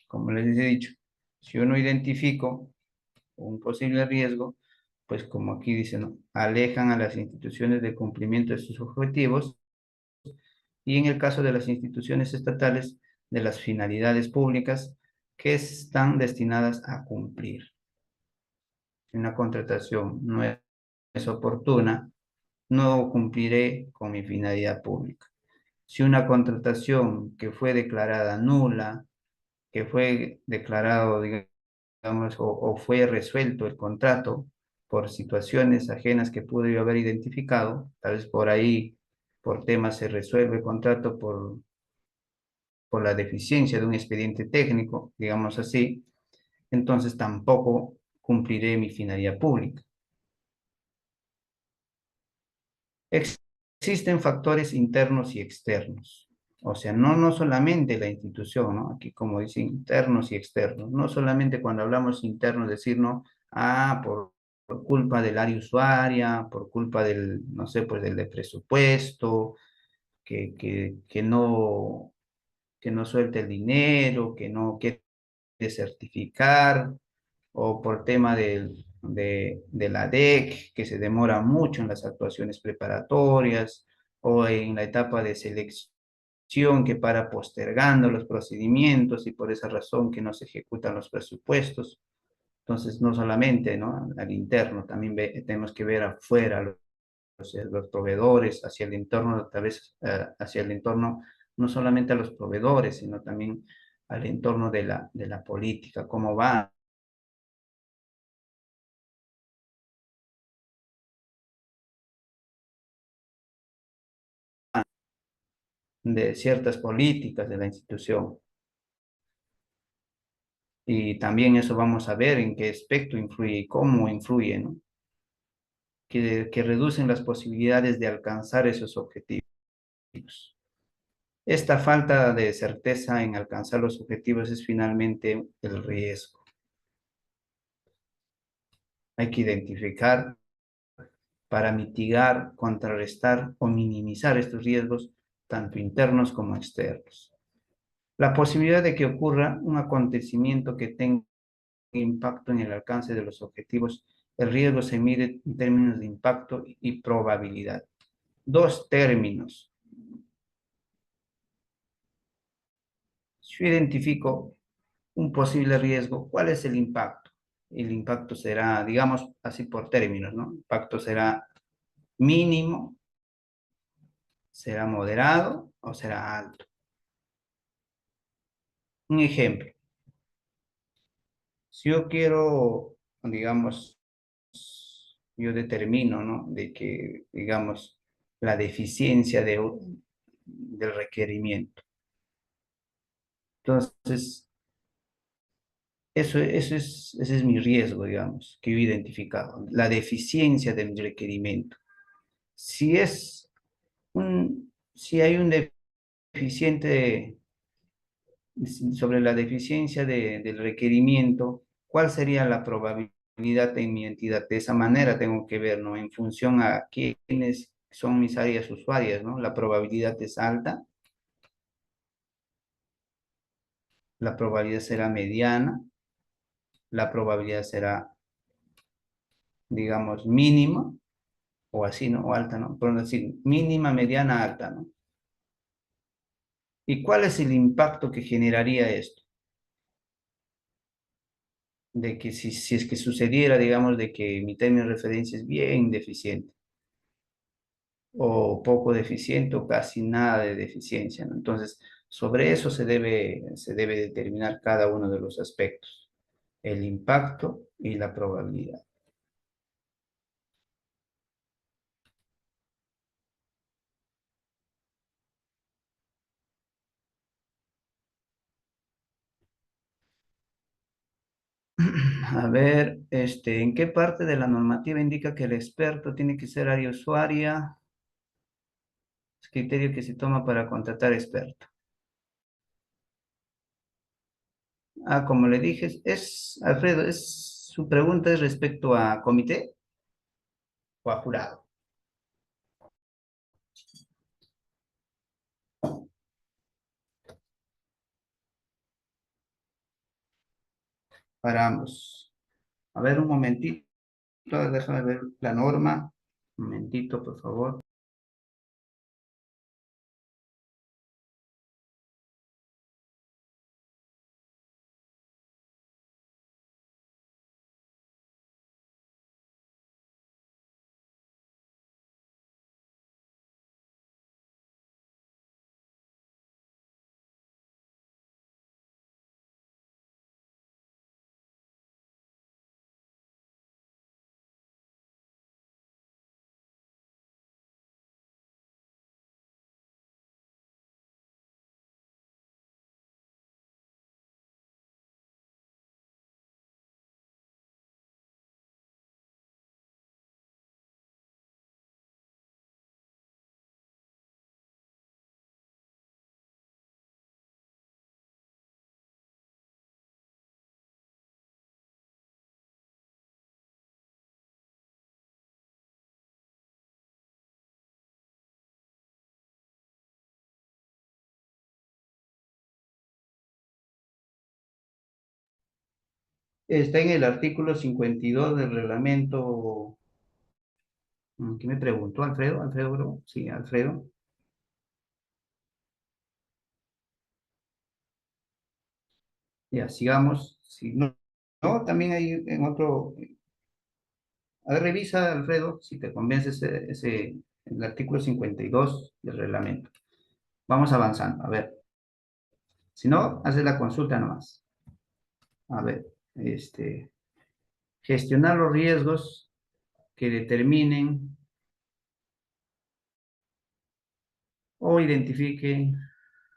Como les he dicho, si uno identifico un posible riesgo, pues como aquí dice, ¿no? Alejan a las instituciones de cumplimiento de sus objetivos y en el caso de las instituciones estatales, de las finalidades públicas que están destinadas a cumplir. Si una contratación no es oportuna, no cumpliré con mi finalidad pública. Si una contratación que fue declarada nula, que fue declarado, digamos, o fue resuelto el contrato por situaciones ajenas que pude yo haber identificado, tal vez por ahí, por temas se resuelve el contrato por la deficiencia de un expediente técnico, digamos así, entonces tampoco cumpliré mi finalidad pública. Existen factores internos y externos. O sea, no solamente la institución, ¿no? Aquí como dice internos y externos. No solamente cuando hablamos internos decir, no, por culpa del área usuaria, por culpa del, no sé, pues del de presupuesto, que no suelte el dinero, que no quiere certificar, o por tema de la DEC, que se demora mucho en las actuaciones preparatorias, o en la etapa de selección que para postergando los procedimientos y por esa razón que no se ejecutan los presupuestos. Entonces, no solamente, ¿no? Al interno, también tenemos que ver afuera los proveedores, hacia el entorno, tal vez hacia el entorno, no solamente a los proveedores, sino también al entorno de la política, cómo va de ciertas políticas de la institución. Y también eso vamos a ver en qué aspecto influye y cómo influye, ¿no? Que reducen las posibilidades de alcanzar esos objetivos. Esta falta de certeza en alcanzar los objetivos es finalmente el riesgo. Hay que identificar para mitigar, contrarrestar o minimizar estos riesgos, tanto internos como externos. La posibilidad de que ocurra un acontecimiento que tenga impacto en el alcance de los objetivos, el riesgo se mide en términos de impacto y probabilidad. Dos términos. Si yo identifico un posible riesgo, ¿cuál es el impacto? El impacto será, digamos así por términos, ¿no? El impacto será mínimo, será moderado o será alto. Un ejemplo, si yo quiero, digamos, yo determino, ¿no? De que, digamos, la deficiencia del requerimiento. Entonces, ese es mi riesgo, digamos, que yo he identificado, la deficiencia del requerimiento. Si es si hay un deficiente sobre la deficiencia del requerimiento, ¿cuál sería la probabilidad en mi entidad? De esa manera tengo que ver, ¿no? En función a quiénes son mis áreas usuarias, ¿no? La probabilidad es alta, la probabilidad será mediana, la probabilidad será, digamos, mínima, o así, ¿no? O alta, ¿no? Por decir, mínima, mediana, alta, ¿no? ¿Y cuál es el impacto que generaría esto? De que si es que sucediera, digamos, de que mi término de referencia es bien deficiente, o poco deficiente, o casi nada de deficiencia, ¿no? Entonces, Sobre eso se debe determinar cada uno de los aspectos, el impacto y la probabilidad. A ver, ¿en qué parte de la normativa indica que el experto tiene que ser área usuaria? Es criterio que se toma para contratar experto. Ah, como le dije, Alfredo, su pregunta es respecto a comité o a jurado. Para ambos. A ver, un momentito, déjame ver la norma. Un momentito, por favor. Está en el artículo 52 del reglamento. ¿Qué me preguntó Alfredo? Alfredo, bro. Sí, Alfredo. Ya, sigamos. Si no, no, también hay en otro. A ver, revisa, Alfredo, si te convence el artículo 52 del reglamento. Vamos avanzando. A ver, si no, haces la consulta nomás. A ver, gestionar los riesgos que determinen o identifiquen,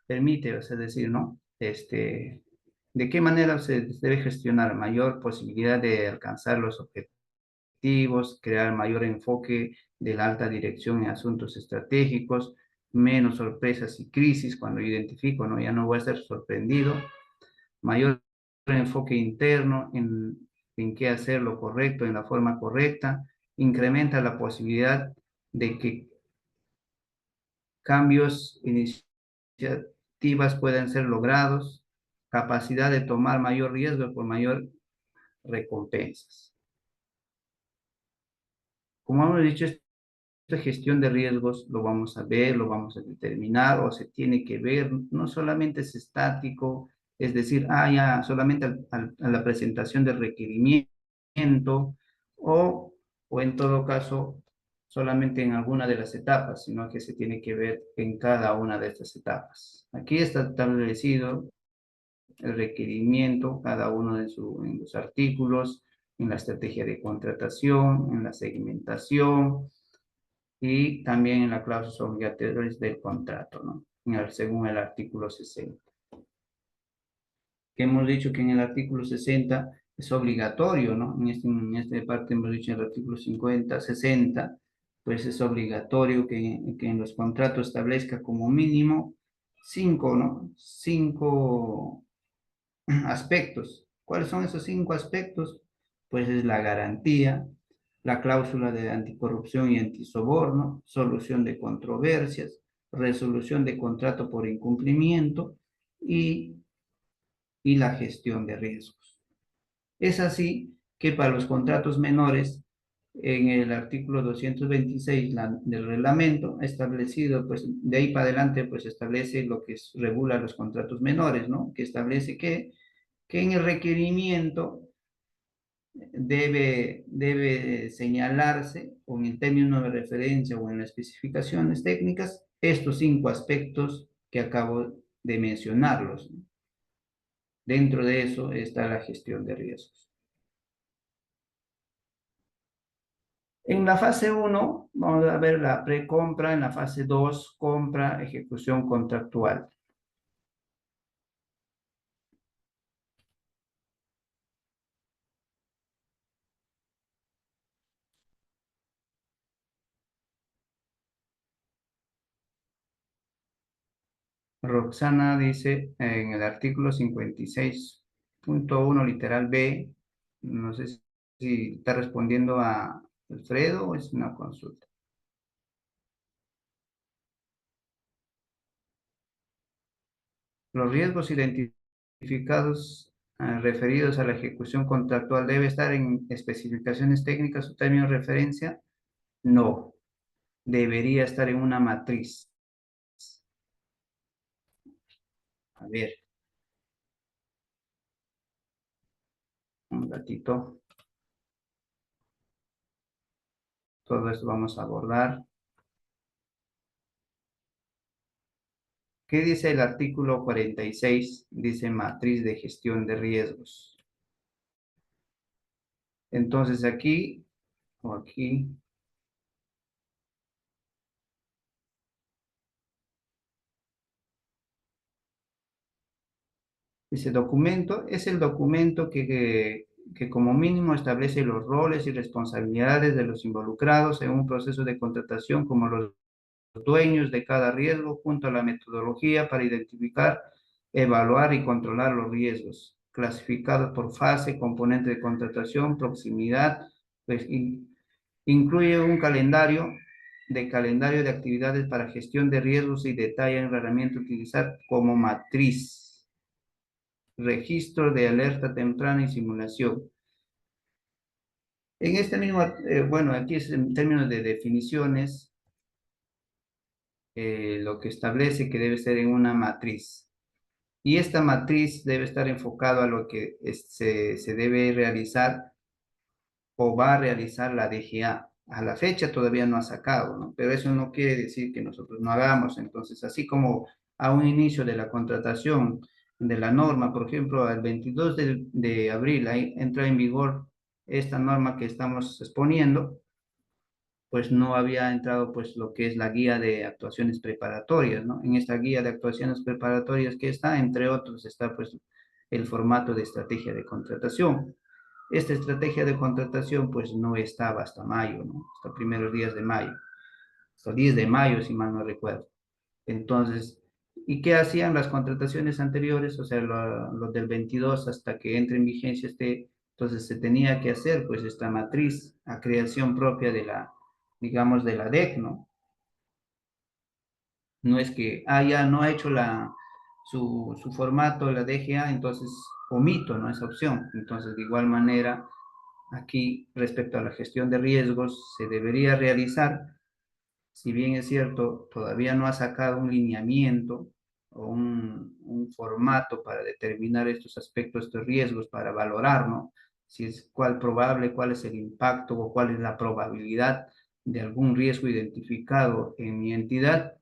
permite, es decir, ¿no? ¿De qué manera se debe gestionar? Mayor posibilidad de alcanzar los objetivos, crear mayor enfoque de la alta dirección en asuntos estratégicos, menos sorpresas y crisis cuando identifico, ¿no? Ya no voy a ser sorprendido, mayor enfoque interno en qué hacer lo correcto, en la forma correcta, incrementa la posibilidad de que cambios, iniciativas puedan ser logrados, capacidad de tomar mayor riesgo por mayor recompensas. Como hemos dicho, esta gestión de riesgos lo vamos a ver, lo vamos a determinar o se tiene que ver, no solamente es estático, es decir, ya solamente a la presentación del requerimiento o en todo caso solamente en alguna de las etapas, sino que se tiene que ver en cada una de estas etapas. Aquí está establecido el requerimiento, cada uno en los artículos, en la estrategia de contratación, en la segmentación, y también en las cláusulas obligatorias del contrato, ¿no? Según el artículo 60. Que hemos dicho que en el artículo 60 es obligatorio, ¿no? En esta parte hemos dicho en el artículo 50, 60, pues es obligatorio que en los contratos establezca como mínimo cinco, ¿no? Cinco aspectos. ¿Cuáles son esos cinco aspectos? Pues es la garantía, la cláusula de anticorrupción y antisoborno, solución de controversias, resolución de contrato por incumplimiento y, y la gestión de riesgos. Es así que para los contratos menores, en el artículo 226 del reglamento establecido, pues de ahí para adelante, pues establece lo que regula los contratos menores, ¿no? Que establece que en el requerimiento debe señalarse, o en el término de referencia o en las especificaciones técnicas, estos cinco aspectos que acabo de mencionarlos, ¿no? Dentro de eso está la gestión de riesgos. En la fase 1 vamos a ver la precompra, en la fase 2 compra, ejecución contractual. Roxana dice en el artículo 56.1 literal B, no sé si está respondiendo a Alfredo o es una consulta. Los riesgos identificados referidos a la ejecución contractual debe estar en especificaciones técnicas o términos de referencia. No, debería estar en una matriz. A ver, un ratito. Todo esto vamos a abordar. ¿Qué dice el artículo 46? Dice matriz de gestión de riesgos. Entonces aquí o aquí ese documento es el documento que como mínimo establece los roles y responsabilidades de los involucrados en un proceso de contratación como los dueños de cada riesgo junto a la metodología para identificar, evaluar y controlar los riesgos, clasificados por fase, componente de contratación, proximidad, pues, incluye un calendario de actividades para gestión de riesgos y detalla la herramienta a utilizar como matriz, registro de alerta temprana y simulación. En este mismo, bueno, aquí es en términos de definiciones, lo que establece que debe ser en una matriz. Y esta matriz debe estar enfocado a lo que se debe realizar o va a realizar la DGA. A la fecha todavía no ha sacado, ¿no? Pero eso no quiere decir que nosotros no hagamos. Entonces, así como a un inicio de la contratación de la norma, por ejemplo, el 22 de abril, ahí entra en vigor esta norma que estamos exponiendo, pues no había entrado pues lo que es la guía de actuaciones preparatorias, ¿no? En esta guía de actuaciones preparatorias que está, entre otros, está pues el formato de estrategia de contratación. Esta estrategia de contratación pues no estaba hasta mayo, ¿no? Hasta primeros días de mayo, hasta 10 de mayo si mal no recuerdo. Entonces, ¿y qué hacían las contrataciones anteriores? O sea, los del 22 hasta que entre en vigencia entonces se tenía que hacer pues esta matriz a creación propia de la, digamos, de la DEC, ¿no? No es que, ya no ha hecho su formato, la DGA, entonces omito, ¿no? Esa opción. Entonces, de igual manera, aquí respecto a la gestión de riesgos, se debería realizar, si bien es cierto, todavía no ha sacado un lineamiento o un formato para determinar estos aspectos, estos riesgos, para valorar, ¿no? Si es cuál probable, cuál es el impacto o cuál es la probabilidad de algún riesgo identificado en mi entidad,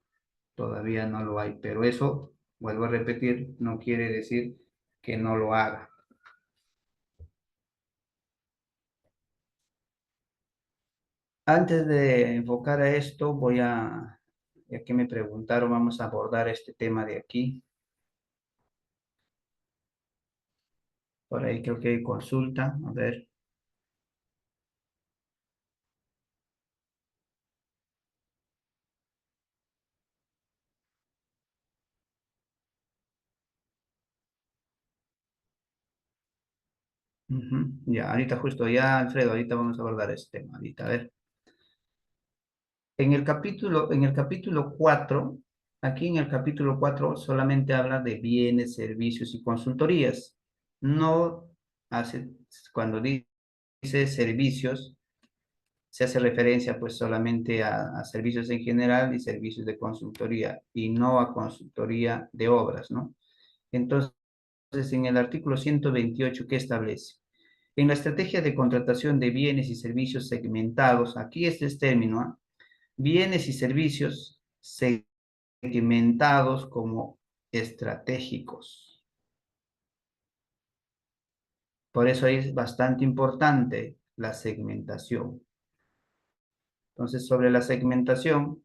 todavía no lo hay. Pero eso, vuelvo a repetir, no quiere decir que no lo haga. Antes de enfocar a esto, ya que me preguntaron, vamos a abordar este tema de aquí. Por ahí creo que hay consulta. A ver. Ya, ahorita justo, ya Alfredo, ahorita vamos a abordar este tema. Ahorita, a ver. En el capítulo 4, aquí en el capítulo 4 solamente habla de bienes, servicios y consultorías. No hace, cuando dice servicios, se hace referencia pues solamente a servicios en general y servicios de consultoría y no a consultoría de obras, ¿no? Entonces, en el artículo 128, ¿qué establece? En la estrategia de contratación de bienes y servicios segmentados, aquí este es término, ¿ah? Bienes y servicios segmentados como estratégicos. Por eso es bastante importante la segmentación. Entonces, sobre la segmentación,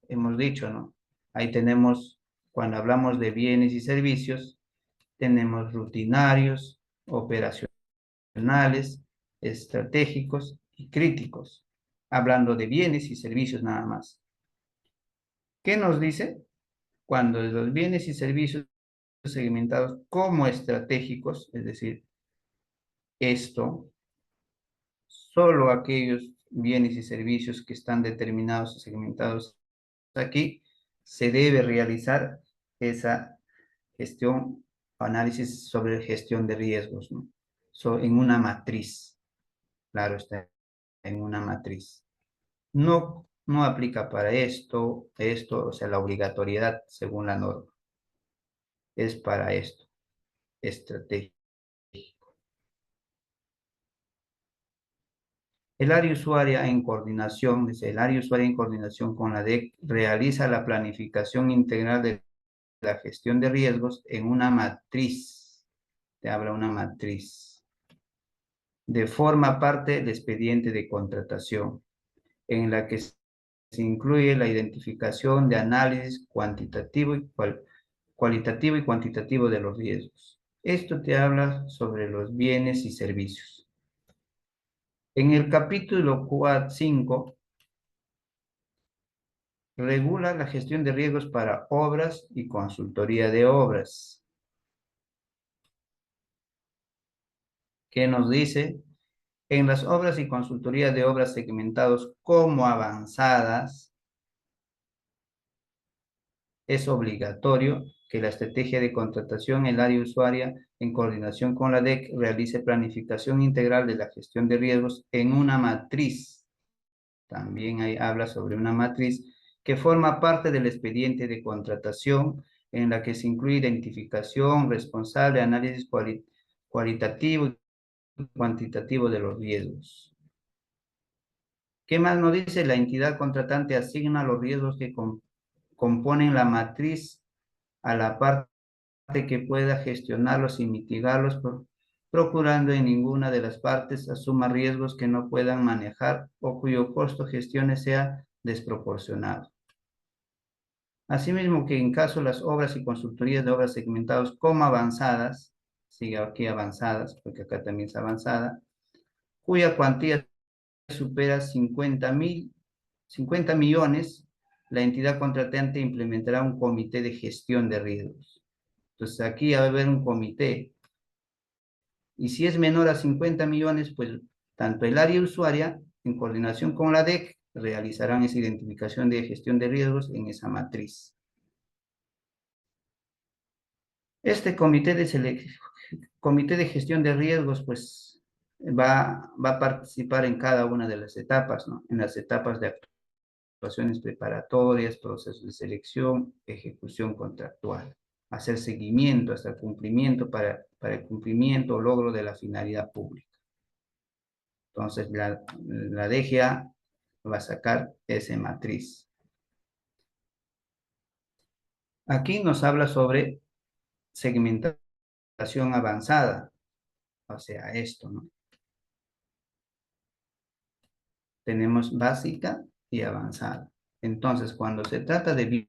hemos dicho, ¿no? Ahí tenemos, cuando hablamos de bienes y servicios, tenemos rutinarios, operacionales, estratégicos y críticos, hablando de bienes y servicios nada más. ¿Qué nos dice? Cuando los bienes y servicios segmentados como estratégicos, es decir, esto, solo aquellos bienes y servicios que están determinados y segmentados aquí, se debe realizar esa gestión o análisis sobre gestión de riesgos, ¿no? En una matriz, claro está, en una matriz. No aplica para esto, o sea, la obligatoriedad según la norma. Es para esto, estrategia. El área usuaria en coordinación, dice, el área usuaria en coordinación con la DEC realiza la planificación integral de la gestión de riesgos en una matriz. Te habla una matriz. De forma parte del expediente de contratación, en la que se incluye la identificación de análisis cuantitativo y cualitativo y cuantitativo de los riesgos. Esto te habla sobre los bienes y servicios. En el capítulo 5, regula la gestión de riesgos para obras y consultoría de obras. ¿Qué nos dice? En las obras y consultoría de obras segmentados como avanzadas, es obligatorio que la estrategia de contratación en el área usuaria, en coordinación con la DEC, realice planificación integral de la gestión de riesgos en una matriz. También ahí habla sobre una matriz que forma parte del expediente de contratación, en la que se incluye identificación, responsable, análisis cualitativo y cuantitativo de los riesgos. ¿Qué más nos dice? La entidad contratante asigna los riesgos que componen la matriz a la parte que pueda gestionarlos y mitigarlos, procurando en ninguna de las partes asuma riesgos que no puedan manejar o cuyo costo gestione sea desproporcionado. Asimismo que en caso las obras y consultorías de obras segmentadas como avanzadas, sigue aquí avanzadas, porque acá también es avanzada, cuya cuantía supera 50 millones, la entidad contratante implementará un comité de gestión de riesgos. Entonces aquí va a haber un comité. Y si es menor a 50 millones, pues tanto el área usuaria, en coordinación con la DEC, realizarán esa identificación de gestión de riesgos en esa matriz. Este comité de gestión de riesgos, pues va a participar en cada una de las etapas, ¿no? En las etapas de actuaciones preparatorias, procesos de selección, ejecución contractual. Hacer seguimiento hasta el cumplimiento para el cumplimiento o logro de la finalidad pública. Entonces, la DGA va a sacar esa matriz. Aquí nos habla sobre segmentación avanzada, o sea, esto, ¿no? Tenemos básica y avanzada. Entonces, cuando se trata de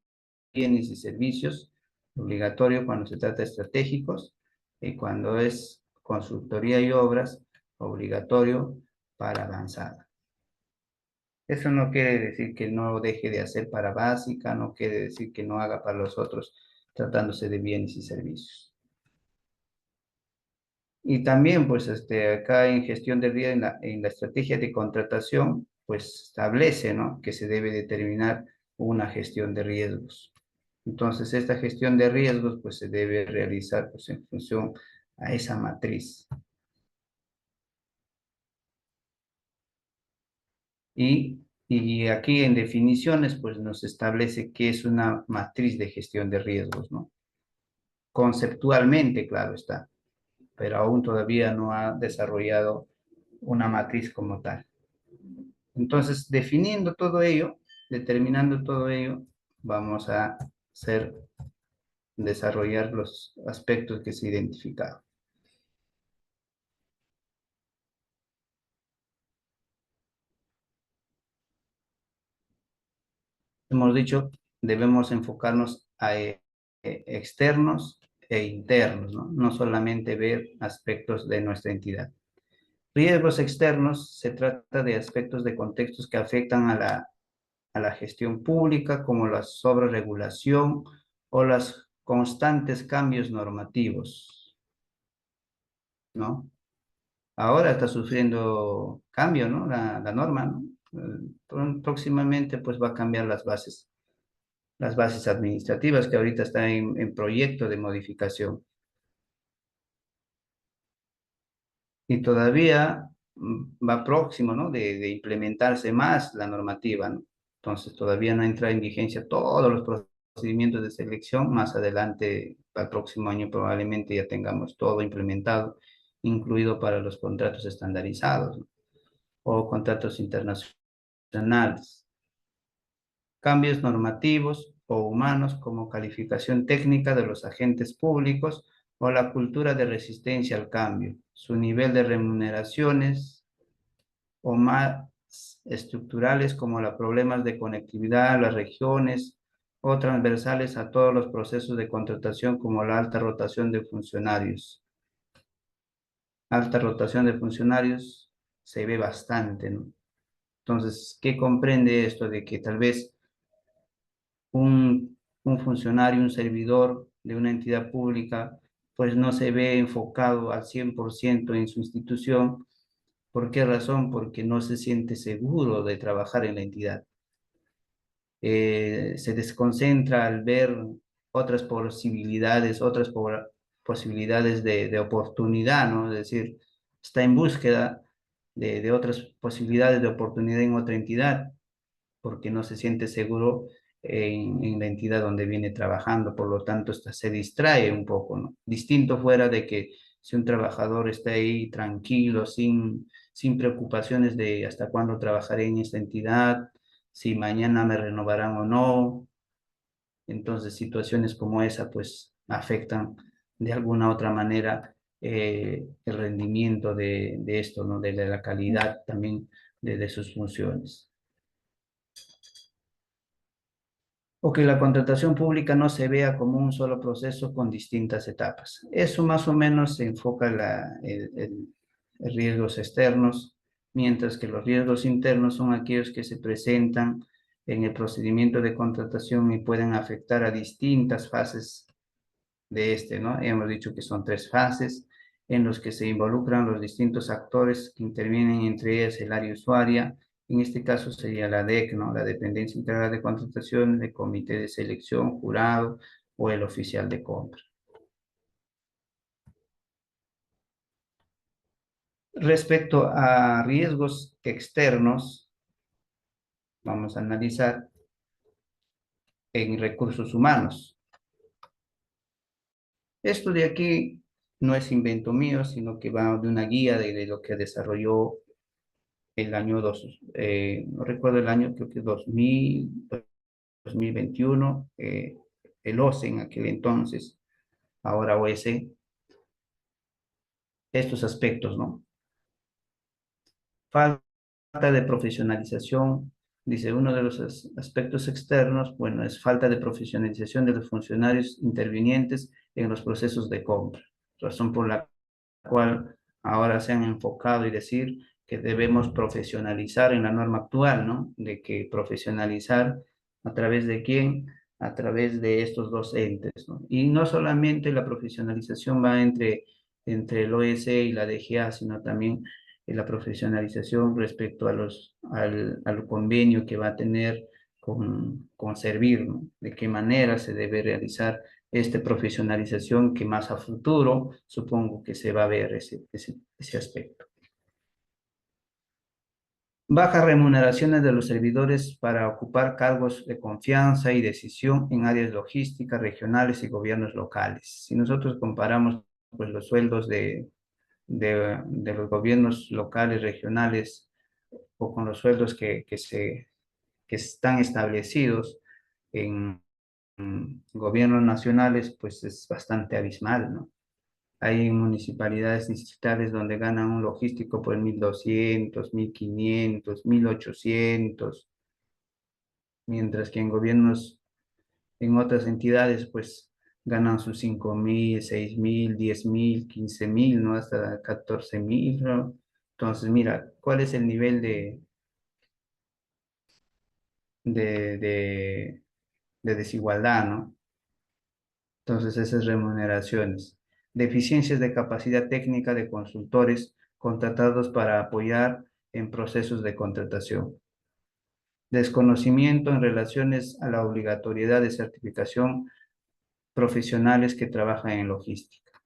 bienes y servicios, obligatorio cuando se trata de estratégicos, y cuando es consultoría y obras, obligatorio para avanzada. Eso no quiere decir que no deje de hacer para básica, no quiere decir que no haga para los otros, tratándose de bienes y servicios. Y también, pues, acá en gestión de riesgo, en la estrategia de contratación, pues, establece, ¿no?, que se debe determinar una gestión de riesgos. Entonces, esta gestión de riesgos, pues, se debe realizar, pues, en función a esa matriz. Y aquí en definiciones, pues, nos establece qué es una matriz de gestión de riesgos, ¿no? Conceptualmente, claro está, pero aún todavía no ha desarrollado una matriz como tal. Entonces, definiendo todo ello, determinando todo ello, vamos a hacer desarrollar los aspectos que se identificaron. Hemos dicho, debemos enfocarnos a externos e internos, ¿no? No solamente ver aspectos de nuestra entidad. Riesgos externos se trata de aspectos de contextos que afectan a la gestión pública, como la sobreregulación o los constantes cambios normativos, ¿no? Ahora está sufriendo cambio, ¿no? La norma, ¿no? Próximamente pues va a cambiar las bases administrativas que ahorita están en proyecto de modificación. Y todavía va próximo, ¿no? De implementarse más la normativa, ¿no? Entonces todavía no entra en vigencia todos los procedimientos de selección. Más adelante, para el próximo año probablemente ya tengamos todo implementado, incluido para los contratos estandarizados, ¿no? O contratos internacionales. Cambios normativos o humanos como calificación técnica de los agentes públicos o la cultura de resistencia al cambio, su nivel de remuneraciones o más estructurales como los problemas de conectividad a las regiones o transversales a todos los procesos de contratación como la alta rotación de funcionarios. Alta rotación de funcionarios se ve bastante, ¿no? Entonces, ¿qué comprende esto de que tal vez un funcionario, un servidor de una entidad pública, pues no se ve enfocado al 100% en su institución? ¿Por qué razón? Porque no se siente seguro de trabajar en la entidad. Se desconcentra al ver otras posibilidades, posibilidades de oportunidad, ¿no? Es decir, está en búsqueda de otras posibilidades de oportunidad en otra entidad porque no se siente seguro en la entidad donde viene trabajando, por lo tanto se distrae un poco, ¿no? Distinto fuera de que si un trabajador está ahí tranquilo, sin preocupaciones de hasta cuándo trabajaré en esta entidad, si mañana me renovarán o no, entonces situaciones como esa pues afectan de alguna otra manera el rendimiento de esto, ¿no? De la calidad también de sus funciones. O que la contratación pública no se vea como un solo proceso con distintas etapas. Eso más o menos se enfoca el riesgos externos, mientras que los riesgos internos son aquellos que se presentan en el procedimiento de contratación y pueden afectar a distintas fases de este, ¿no? Hemos dicho que son tres fases en los que se involucran los distintos actores que intervienen, entre ellas el área usuaria. En este caso sería la DEC, ¿no? La Dependencia Integrada de Contratación, el Comité de Selección, Jurado o el oficial de compra. Respecto a riesgos externos, vamos a analizar en recursos humanos. Esto de aquí no es invento mío, sino que va de una guía de lo que desarrolló el año no recuerdo el año, creo que 2021, el OCE en aquel entonces, ahora OS, estos aspectos, ¿no? Falta de profesionalización, dice uno de los aspectos externos, bueno, es falta de profesionalización de los funcionarios intervinientes en los procesos de compra, razón por la cual ahora se han enfocado y decir que debemos profesionalizar en la norma actual, ¿no? De que profesionalizar a través de quién, a través de estos dos entes, ¿no? Y no solamente la profesionalización va entre el OSE y la DGA, sino también la profesionalización respecto al convenio que va a tener con Servir, ¿no? De qué manera se debe realizar esta profesionalización que más a futuro supongo que se va a ver ese aspecto. Bajas remuneraciones de los servidores para ocupar cargos de confianza y decisión en áreas logísticas, regionales y gobiernos locales. Si nosotros comparamos pues, los sueldos de los gobiernos locales, regionales, o con los sueldos que están establecidos en gobiernos nacionales, pues es bastante abismal, ¿no? Hay municipalidades distritales donde ganan un logístico por 1.200, 1.500, 1.800, mientras que en gobiernos, en otras entidades, pues ganan sus 5.000, 6.000, 10.000, 15.000, ¿no? Hasta 14.000, ¿no? Entonces, mira, ¿cuál es el nivel de, de, de desigualdad, ¿no? Entonces, esas remuneraciones. Deficiencias de capacidad técnica de consultores contratados para apoyar en procesos de contratación. Desconocimiento en relaciones a la obligatoriedad de certificación profesionales que trabajan en logística.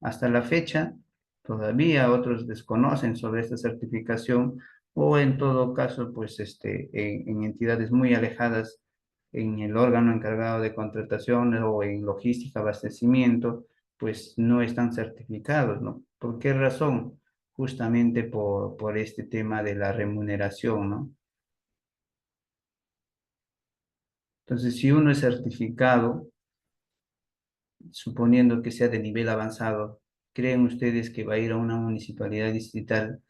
Hasta la fecha, todavía otros desconocen sobre esta certificación o en todo caso, pues en entidades muy alejadas, en el órgano encargado de contratación o en logística, abastecimiento, pues no están certificados, ¿no? ¿Por qué razón? Justamente por este tema de la remuneración, ¿no? Entonces, si uno es certificado, suponiendo que sea de nivel avanzado, ¿creen ustedes que va a ir a una municipalidad distrital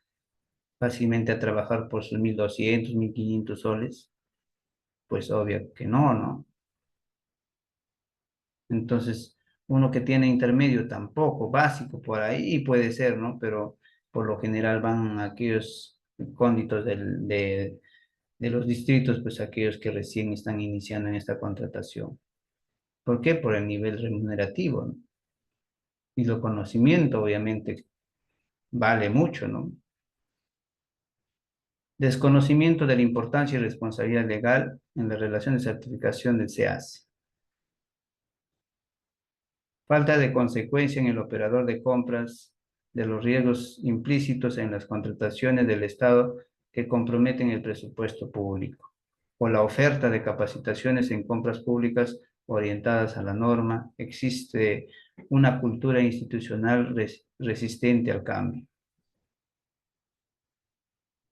fácilmente a trabajar por sus 1.200, 1.500 soles? Pues obvio que no, ¿no? Entonces, uno que tiene intermedio tampoco, básico por ahí puede ser, ¿no? Pero por lo general van aquellos cónditos de los distritos, pues aquellos que recién están iniciando en esta contratación. ¿Por qué? Por el nivel remunerativo, ¿no? Y lo conocimiento, obviamente, vale mucho, ¿no? Desconocimiento de la importancia y responsabilidad legal en la relación de certificación del SEACE. Falta de consecuencia en el operador de compras de los riesgos implícitos en las contrataciones del Estado que comprometen el presupuesto público. O la oferta de capacitaciones en compras públicas orientadas a la norma. Existe una cultura institucional resistente al cambio.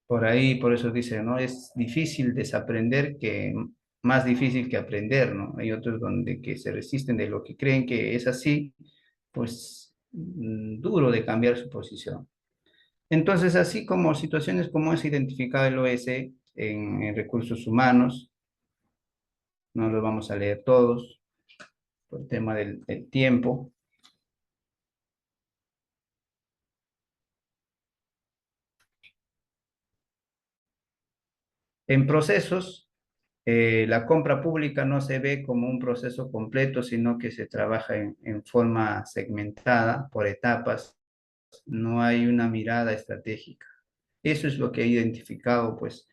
Por ahí, por eso dice, ¿no? Es difícil desaprender que más difícil que aprender, ¿no? Hay otros donde que se resisten de lo que creen que es así, pues duro de cambiar su posición. Entonces, así como situaciones como es identificado el OS en recursos humanos, no los vamos a leer todos por el tema del tiempo. En procesos, la compra pública no se ve como un proceso completo, sino que se trabaja en forma segmentada, por etapas. No hay una mirada estratégica. Eso es lo que ha identificado, pues,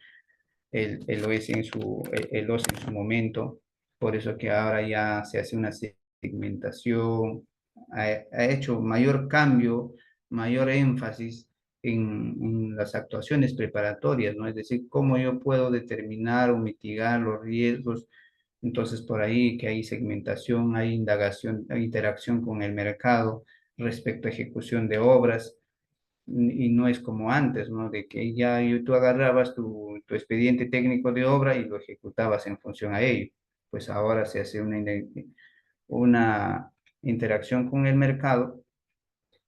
el OS el OS en su momento. Por eso que ahora ya se hace una segmentación, ha hecho mayor cambio, mayor énfasis en las actuaciones preparatorias, ¿no? Es decir, cómo yo puedo determinar o mitigar los riesgos. Entonces, por ahí que hay segmentación, hay indagación, hay interacción con el mercado respecto a ejecución de obras, y no es como antes, ¿no? De que ya tú agarrabas tu expediente técnico de obra y lo ejecutabas en función a ello. Pues ahora se hace una interacción con el mercado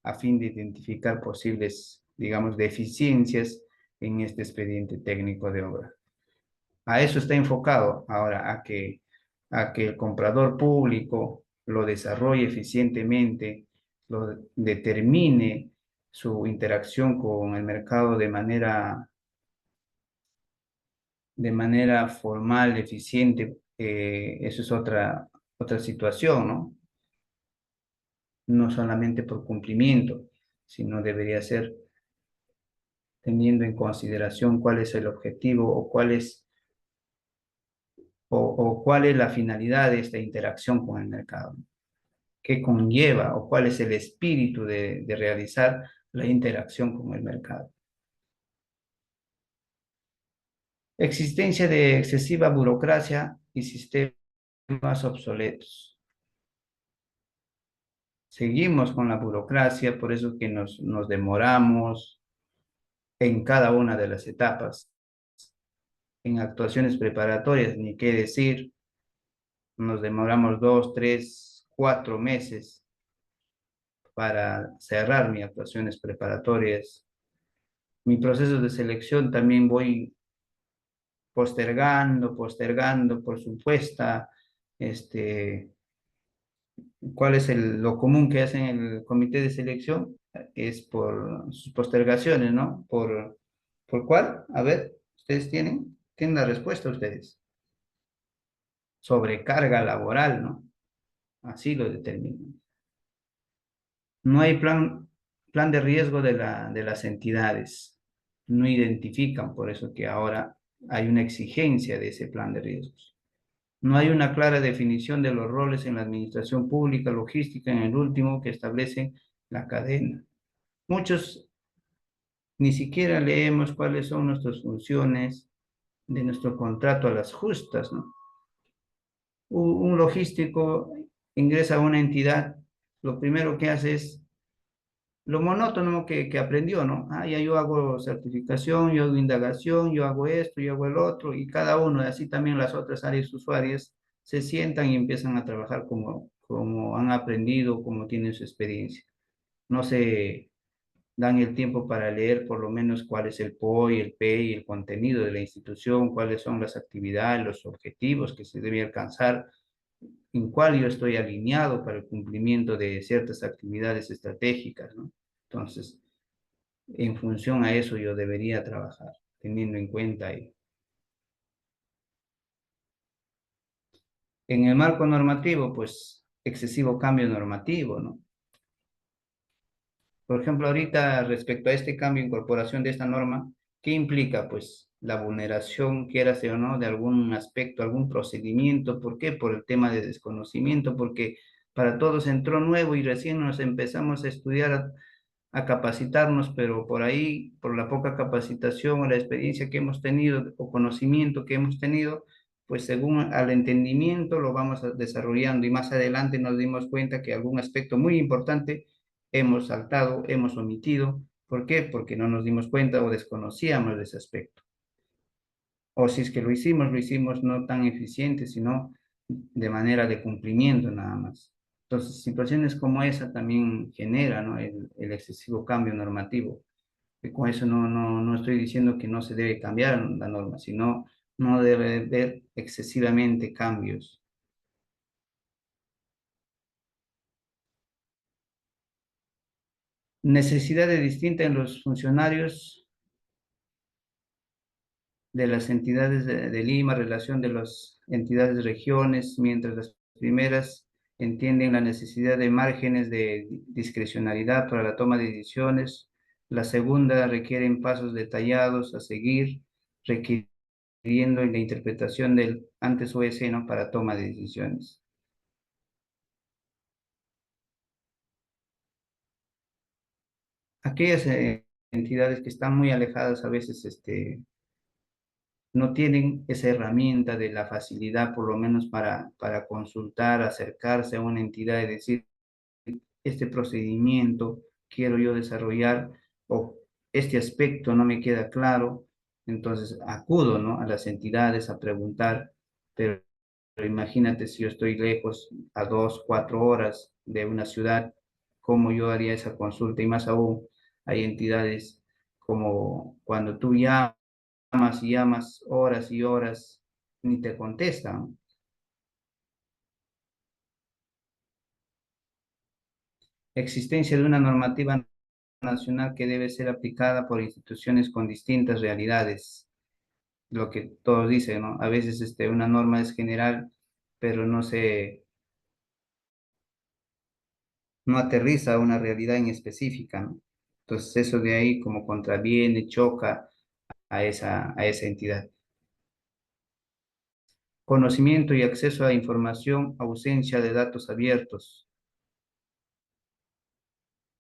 a fin de identificar posibles, digamos, deficiencias en este expediente técnico de obra. A eso está enfocado ahora, a que el comprador público lo desarrolle eficientemente, lo determine su interacción con el mercado de manera formal, eficiente. Eso es otra situación, ¿no? No solamente por cumplimiento, sino debería ser teniendo en consideración cuál es el objetivo o cuál es la finalidad de esta interacción con el mercado, qué conlleva o cuál es el espíritu de realizar la interacción con el mercado. Existencia de excesiva burocracia y sistemas obsoletos. Seguimos con la burocracia, por eso que nos demoramos en cada una de las etapas. En actuaciones preparatorias, ni qué decir, nos demoramos 2, 3, 4 meses para cerrar mis actuaciones preparatorias. Mi proceso de selección también voy postergando por supuesta, este, ¿cuál es lo común que hacen el comité de selección? Es por sus postergaciones, ¿no? ¿Por cuál? A ver, ustedes tienen la respuesta ustedes. Sobrecarga laboral, ¿no? Así lo determinan. No hay plan de riesgo de las entidades. No identifican, por eso que ahora hay una exigencia de ese plan de riesgos. No hay una clara definición de los roles en la administración pública, logística, en el último que establece la cadena. Muchos ni siquiera leemos cuáles son nuestras funciones de nuestro contrato a las justas, ¿no? Un logístico ingresa a una entidad, lo primero que hace es lo monótono que aprendió, ¿no? Ah, ya yo hago certificación, yo hago indagación, yo hago esto, yo hago el otro, y cada uno, y así también las otras áreas usuarias, se sientan y empiezan a trabajar como han aprendido, como tienen su experiencia. No se dan el tiempo para leer por lo menos cuál es el POI, el PEI, el contenido de la institución, cuáles son las actividades, los objetivos que se debe alcanzar, en cuál yo estoy alineado para el cumplimiento de ciertas actividades estratégicas, ¿no? Entonces, en función a eso yo debería trabajar, teniendo en cuenta ahí. En el marco normativo, pues, excesivo cambio normativo, ¿no? Por ejemplo, ahorita respecto a este cambio, incorporación de esta norma, ¿qué implica? Pues la vulneración, quiera o no, de algún aspecto, algún procedimiento. ¿Por qué? Por el tema de desconocimiento, porque para todos entró nuevo y recién nos empezamos a estudiar, a capacitarnos, pero por ahí, por la poca capacitación o la experiencia que hemos tenido o conocimiento que hemos tenido, pues según al entendimiento lo vamos desarrollando y más adelante nos dimos cuenta que algún aspecto muy importante hemos saltado, hemos omitido. ¿Por qué? Porque no nos dimos cuenta o desconocíamos de ese aspecto. O si es que lo hicimos no tan eficiente, sino de manera de cumplimiento nada más. Entonces, situaciones como esa también genera, ¿no? el excesivo cambio normativo. Y con eso no estoy diciendo que no se debe cambiar la norma, sino no debe haber excesivamente cambios. Necesidades distintas en los funcionarios de las entidades de Lima, relación de las entidades de regiones, mientras las primeras entienden la necesidad de márgenes de discrecionalidad para la toma de decisiones, la segunda requieren pasos detallados a seguir, requiriendo la interpretación del antes o ¿no? para toma de decisiones. Aquellas entidades que están muy alejadas a veces no tienen esa herramienta de la facilidad, por lo menos para consultar, acercarse a una entidad y decir, este procedimiento quiero yo desarrollar o este aspecto no me queda claro, entonces acudo, ¿no? a las entidades a preguntar, pero imagínate si yo estoy lejos, a 2, 4 horas de una ciudad, ¿cómo yo haría esa consulta? Y más aún, hay entidades como cuando tú llamas y llamas horas y horas, ni te contestan. Existencia de una normativa nacional que debe ser aplicada por instituciones con distintas realidades. Lo que todos dicen, ¿no? A veces una norma es general, pero no aterriza a una realidad en específica, ¿no? Entonces eso de ahí como contraviene, choca a esa entidad. Conocimiento y acceso a información, ausencia de datos abiertos.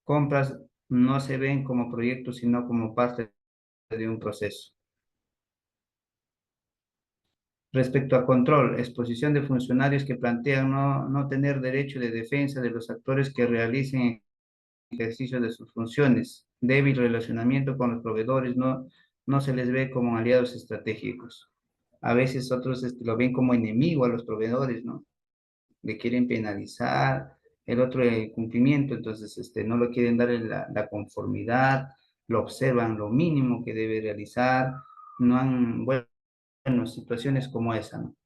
Compras no se ven como proyectos, sino como parte de un proceso. Respecto a control, exposición de funcionarios que plantean no tener derecho de defensa de los actores que realicen ejercicio de sus funciones, débil relacionamiento con los proveedores, no se les ve como aliados estratégicos. A veces otros lo ven como enemigo a los proveedores, ¿no? le quieren penalizar, el otro el cumplimiento, entonces no le quieren dar la conformidad, lo observan lo mínimo que debe realizar, no han, bueno, situaciones como esa, ¿no?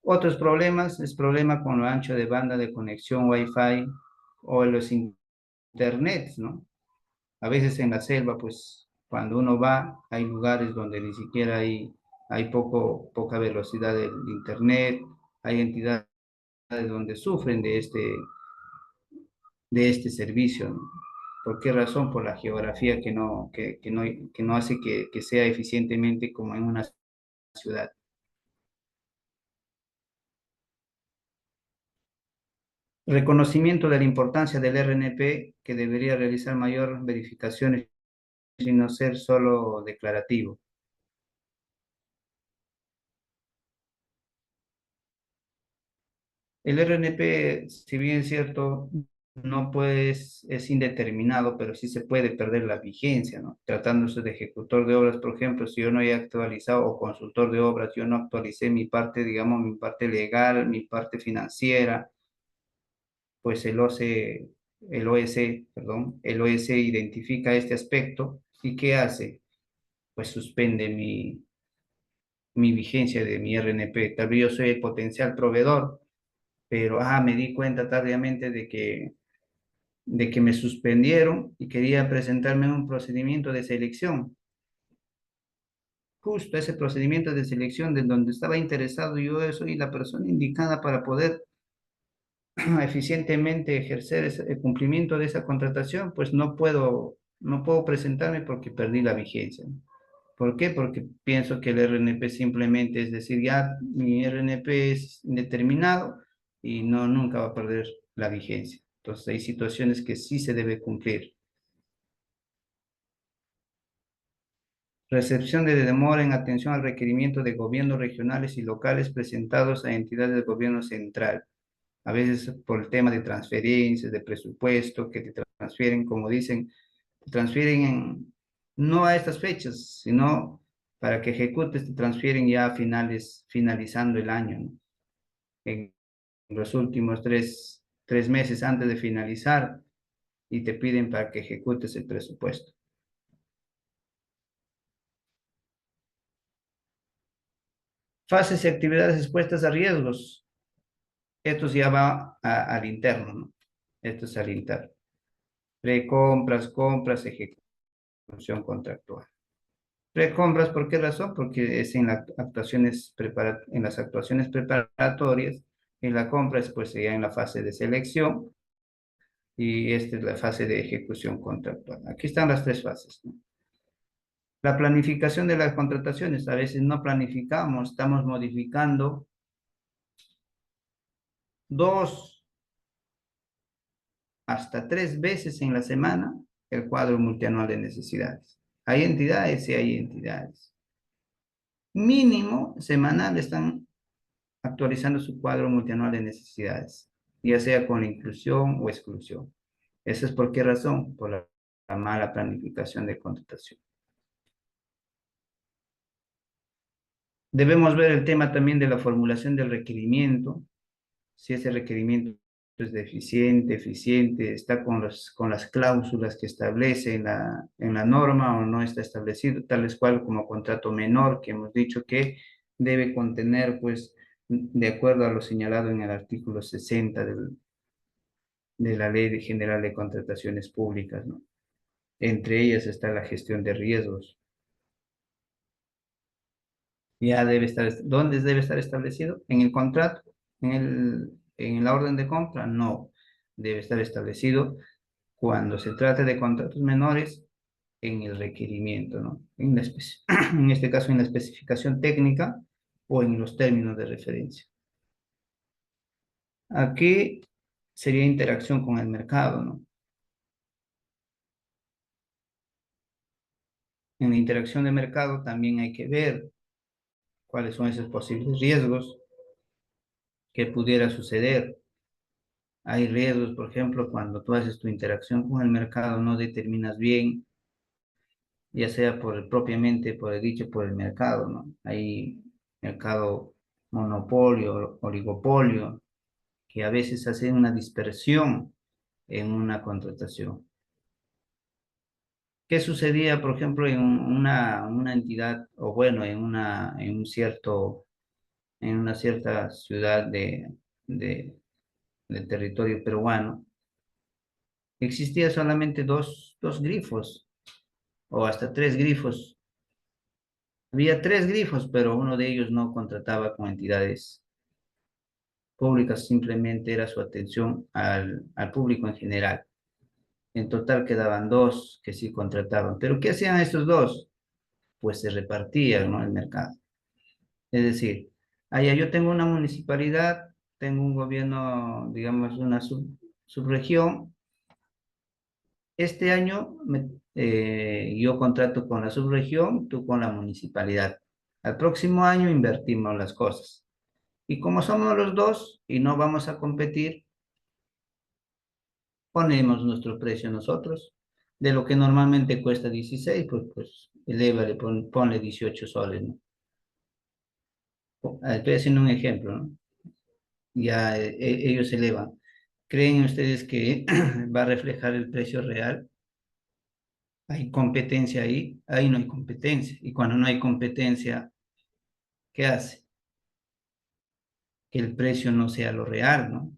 Otros problemas es problema con lo ancho de banda de conexión Wi-Fi o los internets, ¿no? A veces en la selva, pues cuando uno va, hay lugares donde ni siquiera hay poca velocidad del internet, hay entidades donde sufren de este servicio, ¿no? ¿Por qué razón? Por la geografía que no hace que sea eficientemente como en una ciudad. Reconocimiento de la importancia del RNP, que debería realizar mayor verificaciones y no ser solo declarativo. El RNP, si bien es cierto, no puedes, es indeterminado, pero sí se puede perder la vigencia, ¿no? Tratándose de ejecutor de obras, por ejemplo, si yo no he actualizado o consultor de obras, yo no actualicé mi parte, digamos, mi parte legal, mi parte financiera, pues el OS identifica este aspecto y ¿qué hace? Pues suspende mi vigencia de mi RNP. Tal vez yo soy el potencial proveedor, pero me di cuenta tardíamente de que me suspendieron y quería presentarme en un procedimiento de selección. Justo ese procedimiento de selección de donde estaba interesado yo soy la persona indicada para poder eficientemente ejercer el cumplimiento de esa contratación, pues no puedo presentarme porque perdí la vigencia. ¿Por qué? Porque pienso que el RNP simplemente es decir, ya mi RNP es indeterminado y no, nunca va a perder la vigencia. Entonces hay situaciones que sí se debe cumplir. Recepción de demora en atención al requerimiento de gobiernos regionales y locales presentados a entidades del gobierno central. A veces por el tema de transferencias, de presupuesto, que te transfieren, como dicen, te transfieren no a estas fechas, sino para que ejecutes, te transfieren ya a finalizando el año, ¿no? En los últimos tres meses antes de finalizar y te piden para que ejecutes el presupuesto. Fases y actividades expuestas a riesgos. Esto ya va al interno, ¿no? Esto es al interno. Precompras, compras, ejecución contractual. Precompras, ¿por qué razón? Porque es en las actuaciones preparatorias, en la compra es pues ya en la fase de selección y esta es la fase de ejecución contractual. Aquí están las tres fases, ¿no? La planificación de las contrataciones, a veces no planificamos, estamos modificando 2 hasta 3 veces en la semana el cuadro multianual de necesidades. Hay entidades y hay entidades. Mínimo semanal están actualizando su cuadro multianual de necesidades, ya sea con la inclusión o exclusión. ¿Eso es por qué razón? Por la mala planificación de contratación. Debemos ver el tema también de la formulación del requerimiento, si ese requerimiento es deficiente, eficiente, está con las cláusulas que establece en la norma o no está establecido, tal cual como contrato menor, que hemos dicho que debe contener, pues, de acuerdo a lo señalado en el artículo 60 de la Ley General de Contrataciones Públicas, ¿no? Entre ellas está la gestión de riesgos. Ya debe estar, ¿dónde debe estar establecido? ¿En el contrato? ¿En la orden de compra? No, debe estar establecido cuando se trate de contratos menores en el requerimiento, ¿no? En este caso en la especificación técnica o en los términos de referencia. Aquí sería interacción con el mercado, ¿no? En la interacción de mercado también hay que ver cuáles son esos posibles riesgos que pudiera suceder. Hay riesgos, por ejemplo, cuando tú haces tu interacción con el mercado, no determinas bien, ya sea propiamente por el dicho por el mercado, ¿no? Hay mercado monopolio, oligopolio, que a veces hacen una dispersión en una contratación. ¿Qué sucedía, por ejemplo, en una entidad, o bueno, en una cierta ciudad de, del territorio peruano? Existía solamente dos grifos, o hasta tres grifos. Había tres grifos, pero uno de ellos no contrataba con entidades públicas, simplemente era su atención al público en general. En total quedaban dos que sí contrataban. ¿Pero qué hacían estos dos? Pues se repartían, ¿no? El mercado. Es decir, allá yo tengo una municipalidad, tengo un gobierno, digamos, una subregión. Este año yo contrato con la subregión, tú con la municipalidad. Al próximo año invertimos las cosas. Y como somos los dos y no vamos a competir, ponemos nuestro precio nosotros. De lo que normalmente cuesta 16, pues elévale, ponle 18 soles, ¿no? Estoy haciendo un ejemplo, ¿no? Ya ellos elevan. ¿Creen ustedes que va a reflejar el precio real? ¿Hay competencia ahí? Ahí no hay competencia. Y cuando no hay competencia, ¿qué hace? Que el precio no sea lo real, ¿no?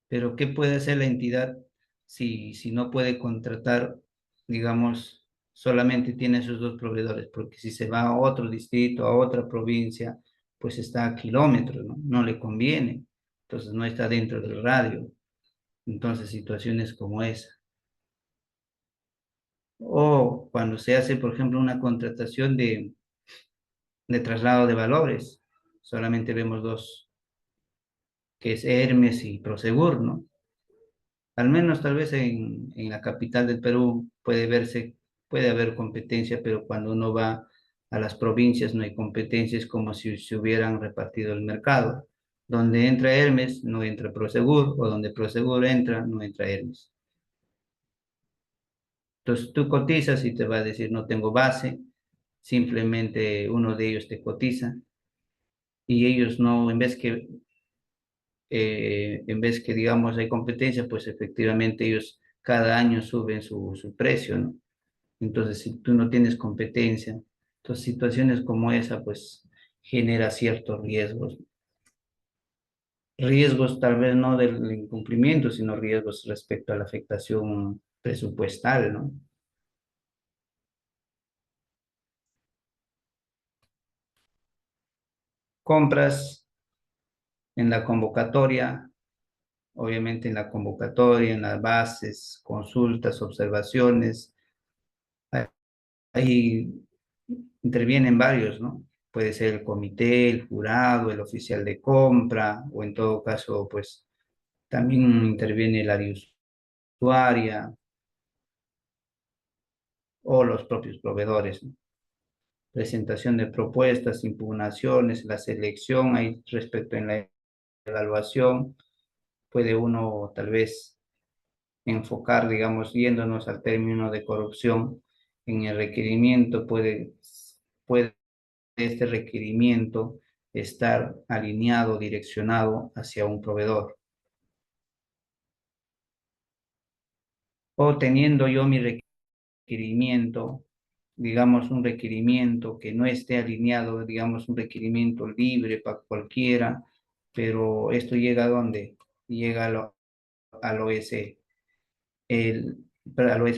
Pero ¿qué puede hacer la entidad si no puede contratar, digamos, solamente tiene esos dos proveedores? Porque si se va a otro distrito, a otra provincia, pues está a kilómetros, ¿no? No le conviene. Entonces no está dentro del radio. Entonces situaciones como esa. O cuando se hace, por ejemplo, una contratación de traslado de valores, solamente vemos dos, que es Hermes y Prosegur, ¿no? Al menos tal vez en la capital del Perú puede haber competencia, pero cuando uno va a las provincias no hay competencia, es como si se hubieran repartido el mercado. Donde entra Hermes, no entra Prosegur, o donde Prosegur entra, no entra Hermes. Entonces tú cotizas y te va a decir no tengo base, simplemente uno de ellos te cotiza y ellos no, en vez que digamos hay competencia, pues efectivamente ellos cada año suben su precio, ¿no? Entonces, si tú no tienes competencia, entonces situaciones como esa, pues genera ciertos riesgos. Riesgos tal vez no del incumplimiento, sino riesgos respecto a la afectación presupuestal, ¿no? Compras en la convocatoria, obviamente en la convocatoria, en las bases, consultas, observaciones, ahí intervienen varios, ¿no? Puede ser el comité, el jurado, el oficial de compra, o en todo caso, pues también interviene el área usuaria o los propios proveedores, ¿no? Presentación de propuestas, impugnaciones, la selección, ahí respecto en la evaluación, puede uno tal vez enfocar, digamos, yéndonos al término de corrupción, en el requerimiento puede este requerimiento estar alineado, direccionado hacia un proveedor. O teniendo yo mi requerimiento, digamos un requerimiento que no esté alineado, digamos un requerimiento libre para cualquiera, pero esto llega a dónde? Llega al OS,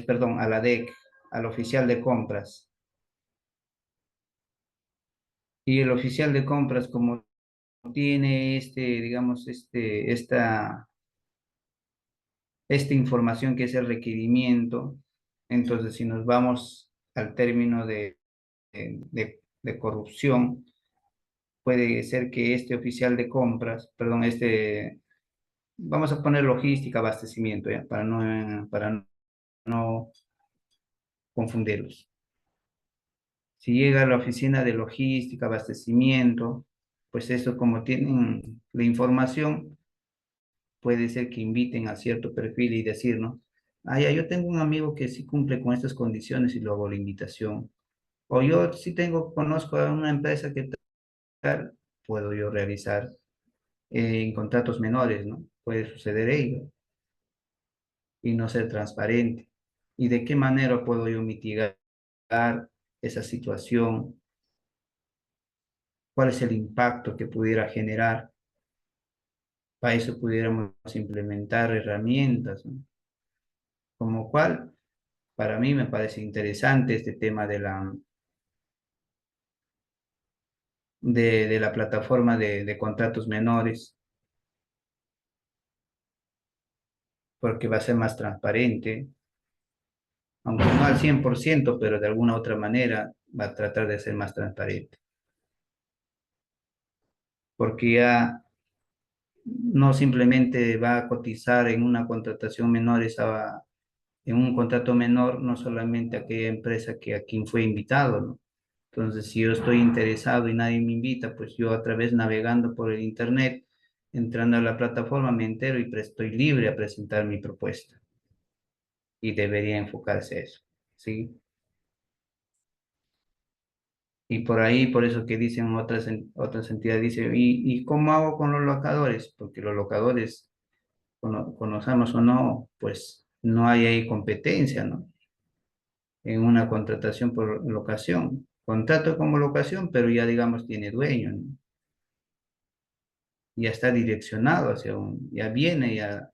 perdón, a la DEC, al oficial de compras. Y el oficial de compras, como tiene digamos, esta información que es el requerimiento, entonces si nos vamos al término de corrupción, puede ser que este oficial de compras, perdón, vamos a poner logística, abastecimiento, ¿ya? Para no confundirlos. Si llega a la oficina de logística, abastecimiento, pues eso como tienen la información, puede ser que inviten a cierto perfil y decir, ¿no? Ah, ya, yo tengo un amigo que sí cumple con estas condiciones y luego hago la invitación. O yo sí conozco a una empresa que tal, puedo yo realizar en contratos menores, ¿no? Puede suceder ello y no ser transparente. ¿Y de qué manera puedo yo mitigar esa situación? ¿Cuál es el impacto que pudiera generar? Para eso pudiéramos implementar herramientas, ¿no? Como cual, para mí me parece interesante este tema de la plataforma de contratos menores, porque va a ser más transparente, aunque no al 100%, pero de alguna otra manera va a tratar de ser más transparente, porque ya no simplemente va a cotizar en una contratación menor en un contrato menor, no solamente aquella empresa que a quien fue invitado, ¿no? Entonces, si yo estoy interesado y nadie me invita, pues yo a través navegando por el internet, entrando a la plataforma, me entero y estoy libre a presentar mi propuesta. Y debería enfocarse a eso, ¿sí? Y por ahí, por eso que dicen otras entidades, dicen, ¿y cómo hago con los locadores? Porque los locadores, conozcamos o no, pues no hay ahí competencia, ¿no? En una contratación por locación. Contrato como locación, pero ya digamos tiene dueño, ¿no? Ya está direccionado hacia ya viene ya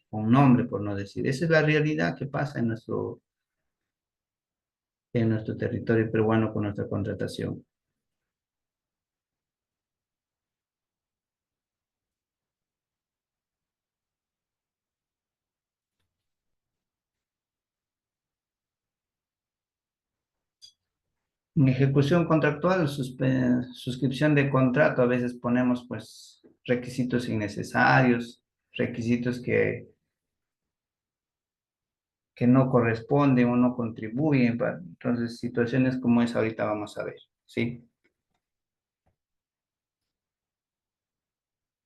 con nombre, por no decir. Esa es la realidad que pasa en nuestro territorio peruano con nuestra contratación. En ejecución contractual, suscripción de contrato, a veces ponemos pues requisitos innecesarios, requisitos que no corresponden o no contribuyen. Entonces, situaciones como esa ahorita vamos a ver, ¿sí?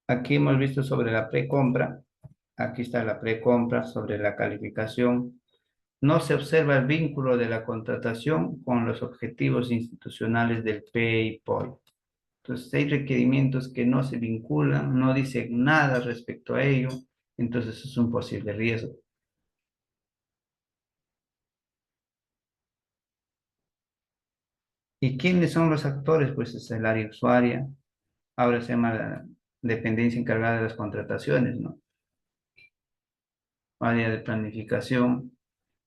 Aquí hemos visto sobre la precompra. Aquí está la precompra sobre la calificación. No se observa el vínculo de la contratación con los objetivos institucionales del PEI-POI. Entonces, hay requerimientos que no se vinculan, no dicen nada respecto a ello, entonces es un posible riesgo. ¿Y quiénes son los actores? Pues es el área usuaria, ahora se llama la dependencia encargada de las contrataciones, ¿no? Área de planificación.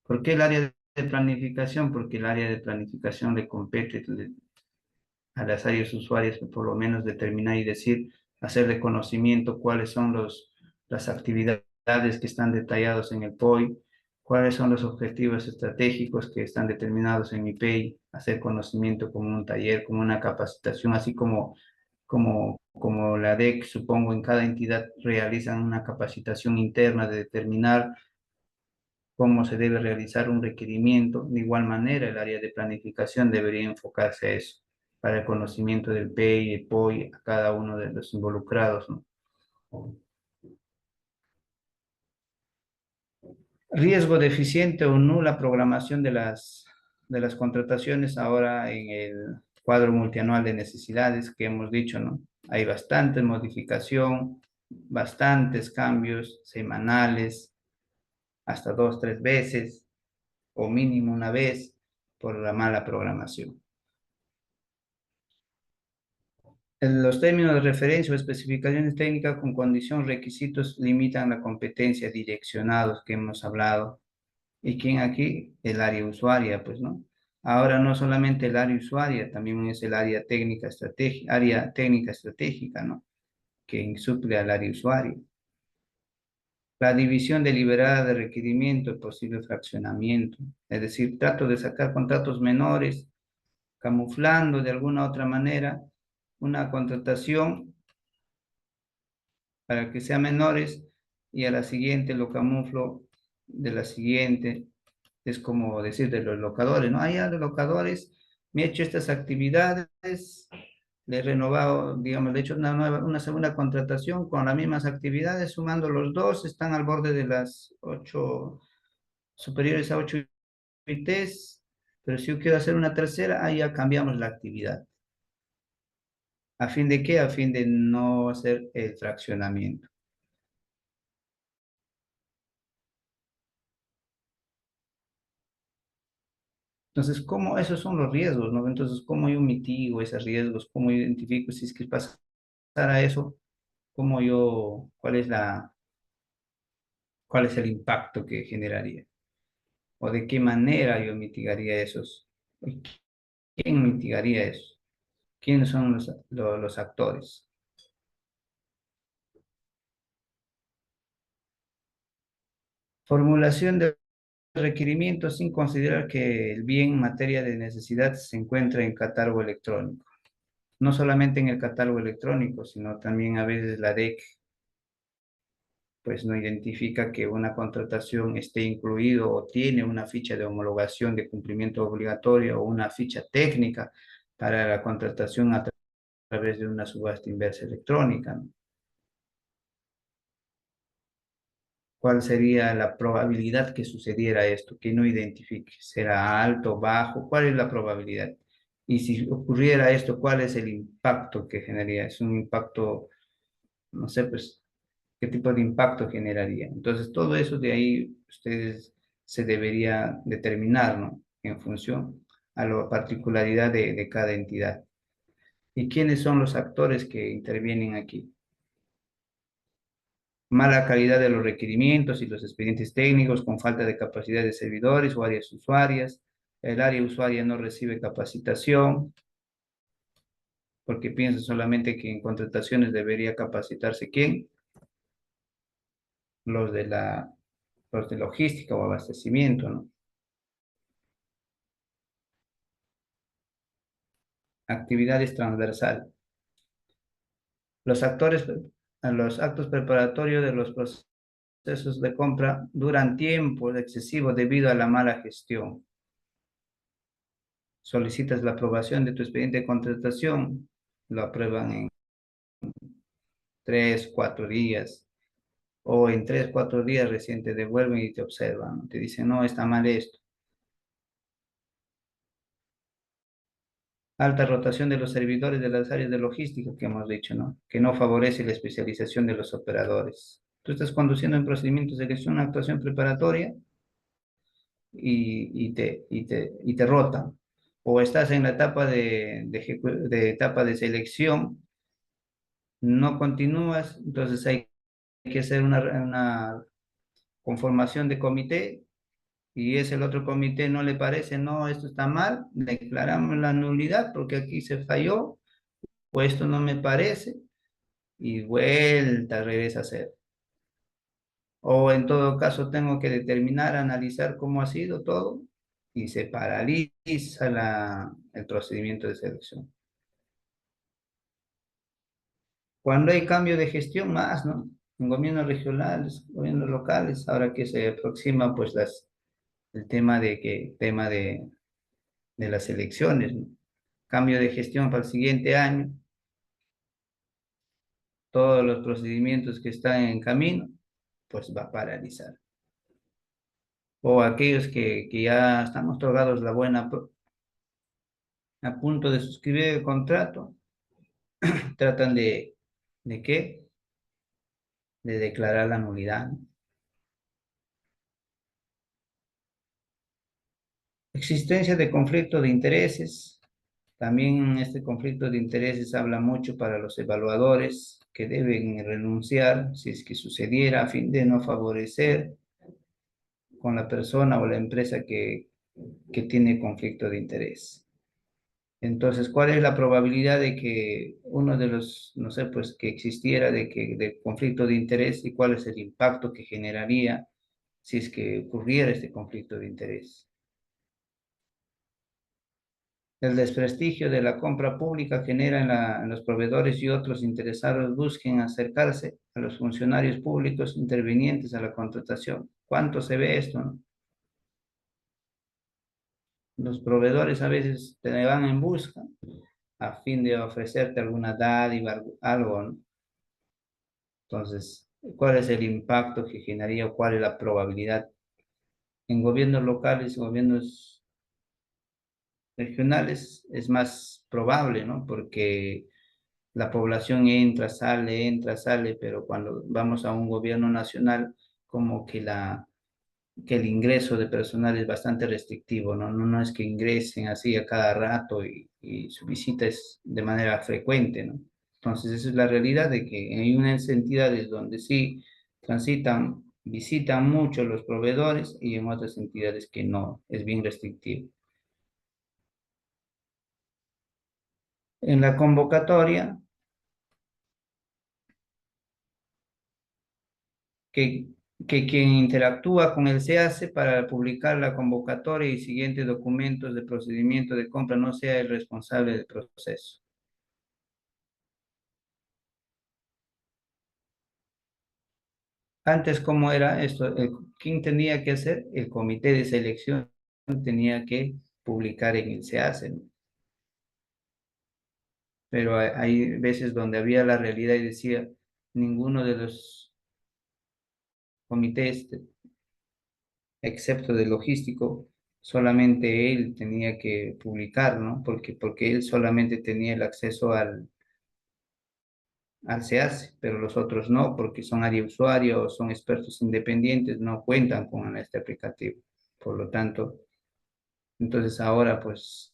¿Por qué el área de planificación? Porque el área de planificación le compete a las áreas usuarias, por lo menos determinar y decir, hacer reconocimiento cuáles son las actividades que están detallados en el POI, cuáles son los objetivos estratégicos que están determinados en mi PEI, hacer conocimiento como un taller, como una capacitación, así como la DEC, supongo, en cada entidad realizan una capacitación interna de determinar cómo se debe realizar un requerimiento. De igual manera, el área de planificación debería enfocarse a eso, para el conocimiento del PEI y POI a cada uno de los involucrados, ¿no? Riesgo deficiente o nula programación de las contrataciones ahora en el cuadro multianual de necesidades que hemos dicho, ¿no? Hay bastante modificación, bastantes cambios semanales, hasta 2, 3 veces, o mínimo una vez, por la mala programación. Los términos de referencia o especificaciones técnicas con condición, requisitos limitan la competencia, direccionados que hemos hablado. ¿Y quién aquí? El área usuaria, pues, ¿no? Ahora no solamente el área usuaria, también es el área técnica estratégica, ¿no? Que suple al área usuaria. La división deliberada de requerimiento, posible fraccionamiento. Es decir, trato de sacar contratos menores, camuflando de alguna otra manera una contratación para que sean menores y a la siguiente lo camuflo de la siguiente. Es como decir de los locadores, ¿no? Allá los locadores, me he hecho estas actividades, le he renovado, digamos, le he hecho una segunda contratación con las mismas actividades, sumando los dos, están al borde de las 8, superiores a 8 ITs, pero si yo quiero hacer una tercera, ahí ya cambiamos la actividad. ¿A fin de qué? A fin de no hacer el fraccionamiento. Entonces, ¿cómo? Esos son los riesgos, ¿no? Entonces, ¿cómo yo mitigo esos riesgos? ¿Cómo yo identifico si es que pasara eso? ¿Cómo yo, cuál es el impacto que generaría? ¿O de qué manera yo mitigaría esos? ¿Quién mitigaría eso? ¿Quiénes son los actores? Formulación de requerimientos sin considerar que el bien en materia de necesidad se encuentra en catálogo electrónico. No solamente en el catálogo electrónico, sino también a veces la DEC pues no identifica que una contratación esté incluido o tiene una ficha de homologación de cumplimiento obligatorio o una ficha técnica para la contratación a través de una subasta inversa electrónica, ¿no? ¿Cuál sería la probabilidad que sucediera esto? Que no identifique. ¿Será alto, bajo? ¿Cuál es la probabilidad? Y si ocurriera esto, ¿cuál es el impacto que generaría? Es un impacto, no sé, pues, ¿qué tipo de impacto generaría? Entonces, todo eso de ahí ustedes se debería determinar, ¿no? En función a la particularidad de cada entidad. ¿Y quiénes son los actores que intervienen aquí? Mala calidad de los requerimientos y los expedientes técnicos con falta de capacidad de servidores o áreas usuarias. El área usuaria no recibe capacitación porque piensa solamente que en contrataciones debería capacitarse ¿quién? Los de los de logística o abastecimiento, ¿no? Actividades transversales. Los actores, los actos preparatorios de los procesos de compra duran tiempo excesivo debido a la mala gestión. Solicitas la aprobación de tu expediente de contratación, lo aprueban en 3, 4 días, o en 3, 4 días recién te devuelven y te observan, ¿no? Te dicen, no, está mal esto. Alta rotación de los servidores de las áreas de logística que hemos dicho, ¿no? Que no favorece la especialización de los operadores. Tú estás conduciendo en procedimientos de gestión una actuación preparatoria y te rotan. O estás en la etapa de etapa de selección, no continúas, entonces hay que hacer una conformación de comité y es el otro comité no le parece, no, esto está mal, declaramos la nulidad porque aquí se falló, o esto no me parece, y vuelta, regresa a ser. O en todo caso tengo que determinar, analizar cómo ha sido todo y se paraliza el procedimiento de selección. Cuando hay cambio de gestión más, ¿no? En gobiernos regionales, gobiernos locales, ahora que se aproxima pues el tema de las elecciones, ¿no? Cambio de gestión para el siguiente año, todos los procedimientos que están en camino, pues va a paralizar. O aquellos que ya están otorgados la buena, a punto de suscribir el contrato, tratan ¿de qué? De declarar la nulidad. Existencia de conflicto de intereses. También este conflicto de intereses habla mucho para los evaluadores que deben renunciar si es que sucediera a fin de no favorecer con la persona o la empresa que tiene conflicto de interés. Entonces, ¿cuál es la probabilidad de que uno de los, no sé, pues que existiera de conflicto de interés y cuál es el impacto que generaría si es que ocurriera este conflicto de interés? El desprestigio de la compra pública genera en los proveedores y otros interesados busquen acercarse a los funcionarios públicos intervinientes a la contratación. ¿Cuánto se ve esto, no? Los proveedores a veces te van en busca a fin de ofrecerte alguna dádiva, algo, ¿no? Entonces, ¿cuál es el impacto que generaría o cuál es la probabilidad? En gobiernos locales, gobiernos regionales, es más probable, ¿no? Porque la población entra, sale, pero cuando vamos a un gobierno nacional, como que que el ingreso de personal es bastante restrictivo, ¿no? No es que ingresen así a cada rato y su visita es de manera frecuente, ¿no? Entonces, esa es la realidad de que hay unas entidades donde sí transitan, visitan mucho los proveedores y en otras entidades que no, es bien restrictivo. En la convocatoria, que, que quien interactúa con el SEACE para publicar la convocatoria y siguientes documentos de procedimiento de compra no sea el responsable del proceso. Antes, ¿cómo era esto? ¿Quién tenía que hacer? El comité de selección tenía que publicar en el SEACE, ¿no? Pero hay veces donde había la realidad y decía, ninguno de los comités, excepto del logístico, solamente él tenía que publicar, ¿no? Porque él solamente tenía el acceso al SEACE, pero los otros no, porque son área usuario o son expertos independientes, no cuentan con este aplicativo. Por lo tanto, entonces ahora pues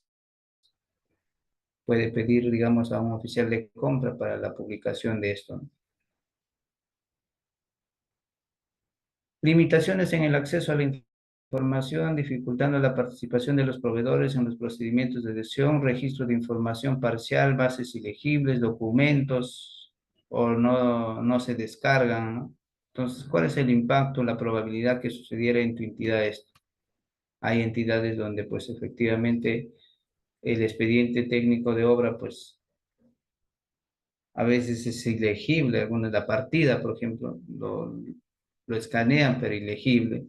puede pedir, digamos, a un oficial de compra para la publicación de esto, ¿no? Limitaciones en el acceso a la información, dificultando la participación de los proveedores en los procedimientos de gestión, registro de información parcial, bases ilegibles, documentos, o no se descargan, ¿no? Entonces, ¿cuál es el impacto, la probabilidad que sucediera en tu entidad esto? Hay entidades donde, pues, efectivamente, el expediente técnico de obra, pues, a veces es ilegible, alguna la partida, por ejemplo, lo escanean, pero ilegible.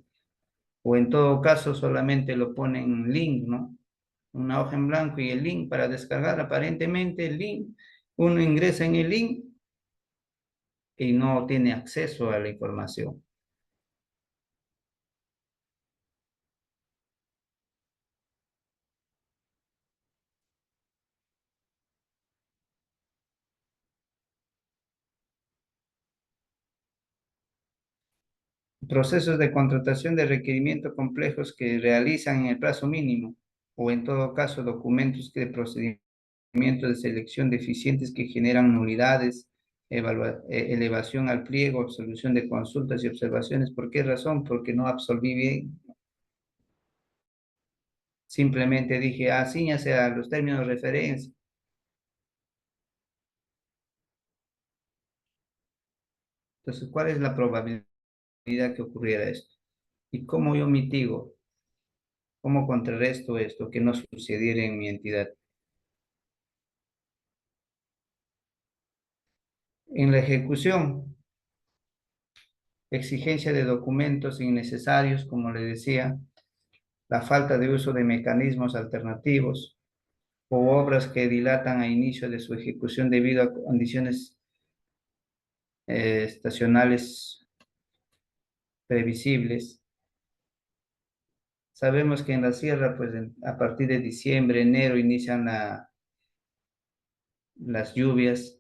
O en todo caso solamente lo ponen link, ¿no? Una hoja en blanco y el link para descargar, aparentemente el link, uno ingresa en el link y no tiene acceso a la información. Procesos de contratación de requerimientos complejos que realizan en el plazo mínimo, o en todo caso documentos de procedimiento de selección deficientes que generan nulidades, elevación al pliego, solución de consultas y observaciones. ¿Por qué razón? Porque no absolví bien. Simplemente dije, ciñase a los términos de referencia. Entonces, ¿cuál es la probabilidad que ocurriera esto? ¿Y cómo yo mitigo? ¿Cómo contrarresto esto que no sucediera en mi entidad? En la ejecución, exigencia de documentos innecesarios, como le decía, la falta de uso de mecanismos alternativos o obras que dilatan a inicio de su ejecución debido a condiciones estacionales previsibles. Sabemos que en la sierra, pues a partir de diciembre, enero, inician las lluvias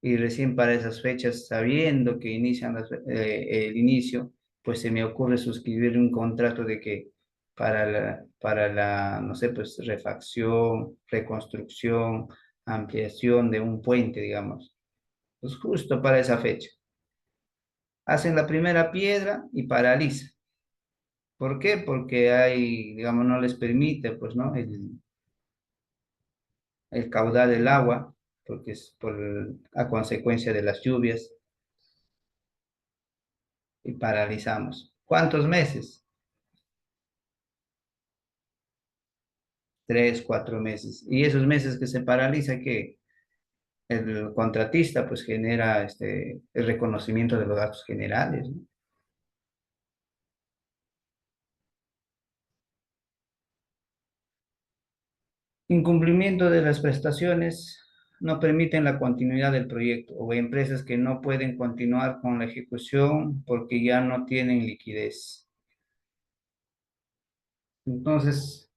y recién para esas fechas, sabiendo que inician el inicio, pues se me ocurre suscribir un contrato de que no sé, pues refacción, reconstrucción, ampliación de un puente, digamos, pues justo para esa fecha. Hacen la primera piedra y paraliza. ¿Por qué? Porque digamos, no les permite, pues, ¿no? El caudal del agua, porque es a consecuencia de las lluvias, y paralizamos. ¿Cuántos meses? 3, 4 meses. Y esos meses que se paraliza, que el contratista pues genera el reconocimiento de los gastos generales, ¿no? Incumplimiento de las prestaciones no permiten la continuidad del proyecto o empresas que no pueden continuar con la ejecución porque ya no tienen liquidez. Entonces,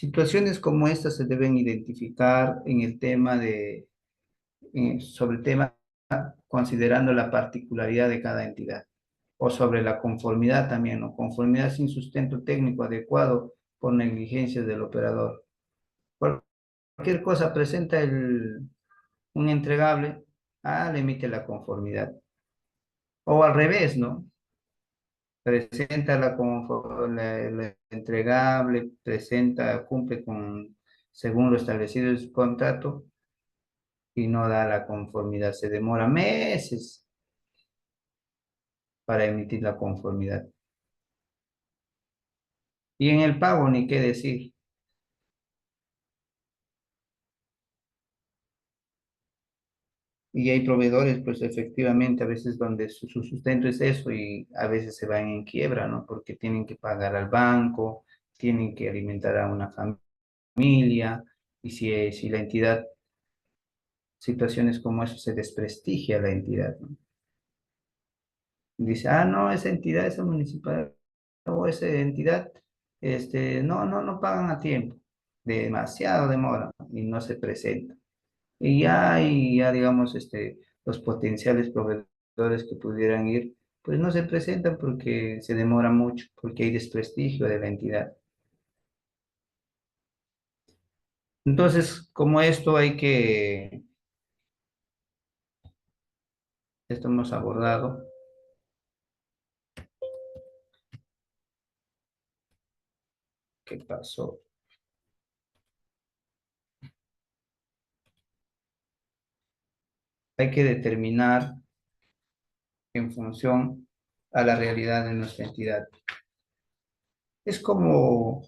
Situaciones como estas se deben identificar en el tema sobre el tema considerando la particularidad de cada entidad o sobre la conformidad también, ¿no? Conformidad sin sustento técnico adecuado por negligencia del operador. Cualquier cosa presenta un entregable, le emite la conformidad. O al revés, ¿no? Presenta el entregable, cumple según lo establecido en su contrato y no da la conformidad. Se demora meses para emitir la conformidad. Y en el pago, ni qué decir. Y hay proveedores, pues efectivamente, a veces donde su sustento es eso y a veces se van en quiebra, ¿no? Porque tienen que pagar al banco, tienen que alimentar a una familia, y si la entidad, situaciones como eso, se desprestigia la entidad, ¿no? Dice, no, esa entidad, esa municipal o esa entidad, no pagan a tiempo, demasiado demora y no se presenta. Y ya digamos, los potenciales proveedores que pudieran ir, pues no se presentan porque se demora mucho, porque hay desprestigio de la entidad. Entonces, como esto hemos abordado, ¿qué pasó? Hay que determinar en función a la realidad de nuestra entidad. Es como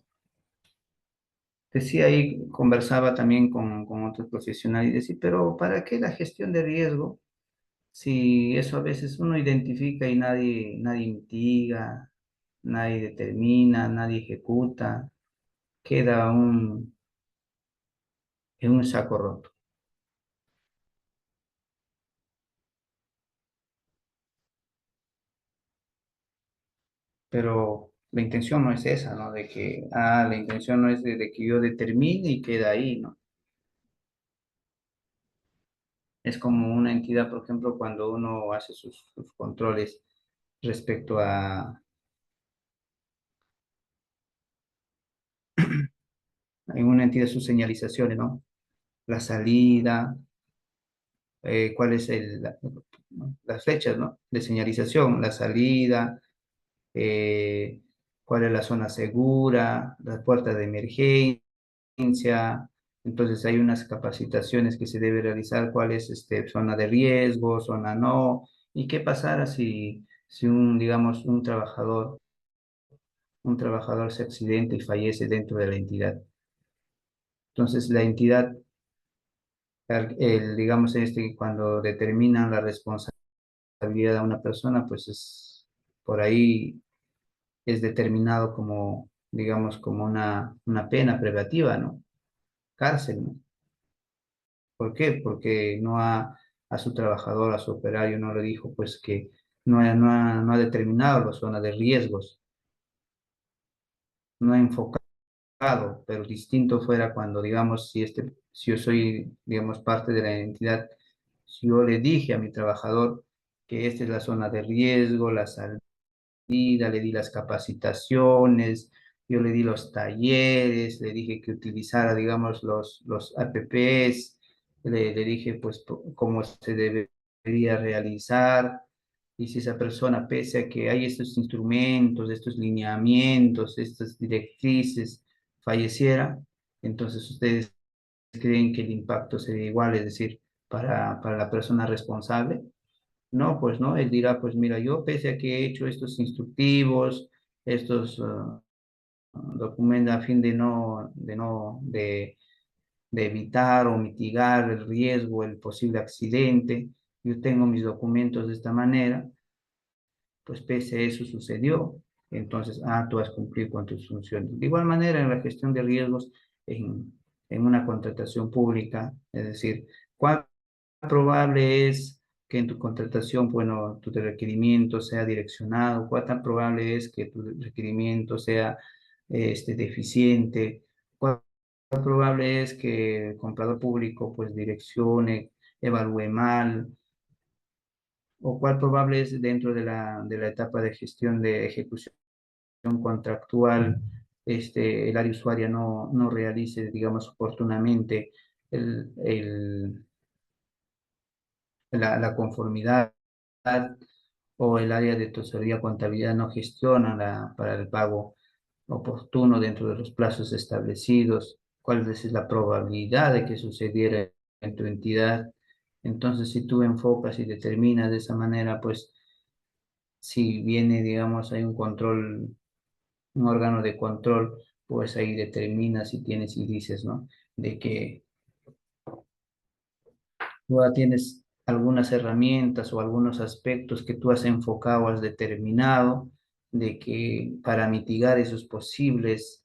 decía ahí, conversaba también con otros profesionales y decía, pero ¿para qué la gestión de riesgo? Si eso a veces uno identifica y nadie mitiga, nadie determina, nadie ejecuta, queda en un saco roto. Pero la intención no es esa, ¿no? La intención no es de que yo determine y queda ahí, ¿no? Es como una entidad, por ejemplo, cuando uno hace sus controles respecto en una entidad, sus señalizaciones, ¿no? La salida, cuál es las fechas, ¿no? De señalización, la salida, eh, cuál es la zona segura, las puertas de emergencia. Entonces hay unas capacitaciones que se debe realizar, cuál es zona de riesgo, zona no, y qué pasará si digamos, un trabajador se accidenta y fallece dentro de la entidad. Entonces la entidad, digamos, cuando determinan la responsabilidad de una persona, pues por ahí es determinado como, digamos, como una pena privativa, ¿no? Cárcel, ¿no? ¿Por qué? Porque a su trabajador, a su operario, no le dijo, pues, que no ha determinado la zona de riesgos, no ha enfocado, pero distinto fuera cuando, digamos, si yo soy, digamos, parte de la entidad, si yo le dije a mi trabajador que esta es la zona de riesgo, la salida, le di las capacitaciones, yo le di los talleres, le dije que utilizara, digamos, los APPs, le dije, pues, cómo se debería realizar, y si esa persona, pese a que hay estos instrumentos, estos lineamientos, estas directrices, falleciera, entonces ustedes creen que el impacto sería igual, es decir, para la persona responsable. No, pues no, él dirá, pues mira, yo pese a que he hecho estos instructivos, estos documentos a fin de evitar o mitigar el riesgo, el posible accidente, yo tengo mis documentos de esta manera, pues pese a eso sucedió, entonces, tú has cumplido con tus funciones. De igual manera, en la gestión de riesgos, en una contratación pública, es decir, ¿cuál probable es que en tu contratación, bueno, tu requerimiento sea direccionado? ¿Cuál tan probable es que tu requerimiento sea deficiente ¿Cuál probable es que el comprador público pues direccione, evalúe mal? ¿O cuál probable es dentro de la etapa de gestión de ejecución contractual, el área usuaria no realice, digamos, oportunamente el, el- la conformidad, o el área de tesorería contabilidad no gestiona para el pago oportuno dentro de los plazos establecidos? ¿Cuál es la probabilidad de que sucediera en tu entidad? Entonces, si tú enfocas y determinas de esa manera, pues si viene, digamos, hay un control, un órgano de control, pues ahí determinas si tienes índices, ¿no? De que tú ya tienes algunas herramientas o algunos aspectos que tú has enfocado, has determinado, de que para mitigar esos posibles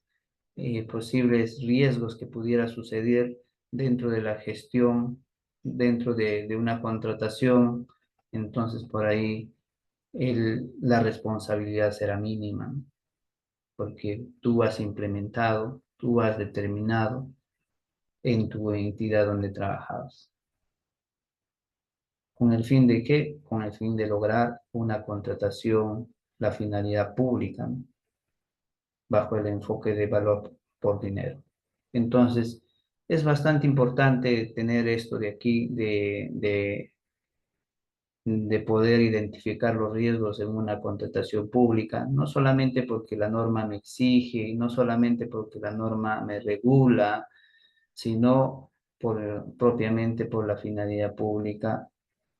riesgos que pudiera suceder dentro de la gestión, dentro de una contratación, entonces por ahí la responsabilidad será mínima, ¿no? Porque tú has implementado, tú has determinado en tu entidad donde trabajabas. ¿Con el fin de qué? Con el fin de lograr una contratación, la finalidad pública, ¿no? Bajo el enfoque de valor por dinero. Entonces, es bastante importante tener esto de aquí, de poder identificar los riesgos en una contratación pública, no solamente porque la norma me exige, no solamente porque la norma me regula, sino propiamente por la finalidad pública,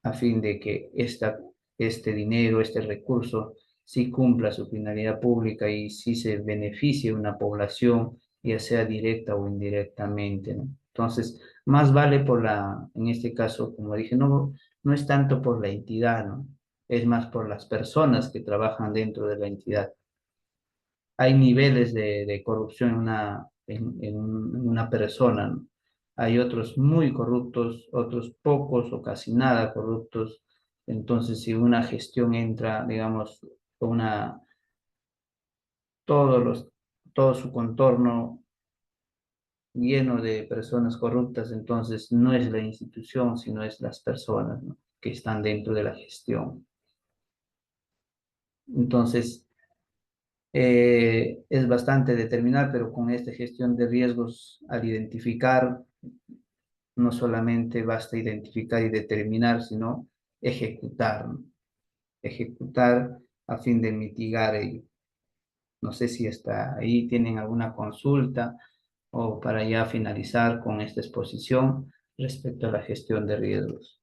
a fin de que este dinero, este recurso, sí cumpla su finalidad pública y sí se beneficie a una población, ya sea directa o indirectamente, ¿no? Entonces, más vale en este caso, como dije, no es tanto por la entidad, ¿no? Es más por las personas que trabajan dentro de la entidad. Hay niveles de corrupción en una persona, ¿no? Hay otros muy corruptos, otros pocos o casi nada corruptos. Entonces, si una gestión entra, digamos, con todos los, todo su contorno lleno de personas corruptas, entonces no es la institución, sino es las personas, ¿no?, que están dentro de la gestión. Entonces, es bastante determinar, pero con esta gestión de riesgos, al identificar, no solamente basta identificar y determinar, sino ejecutar, ¿no? Ejecutar a fin de mitigar ello. No sé si hasta ahí tienen alguna consulta o para ya finalizar con esta exposición respecto a la gestión de riesgos.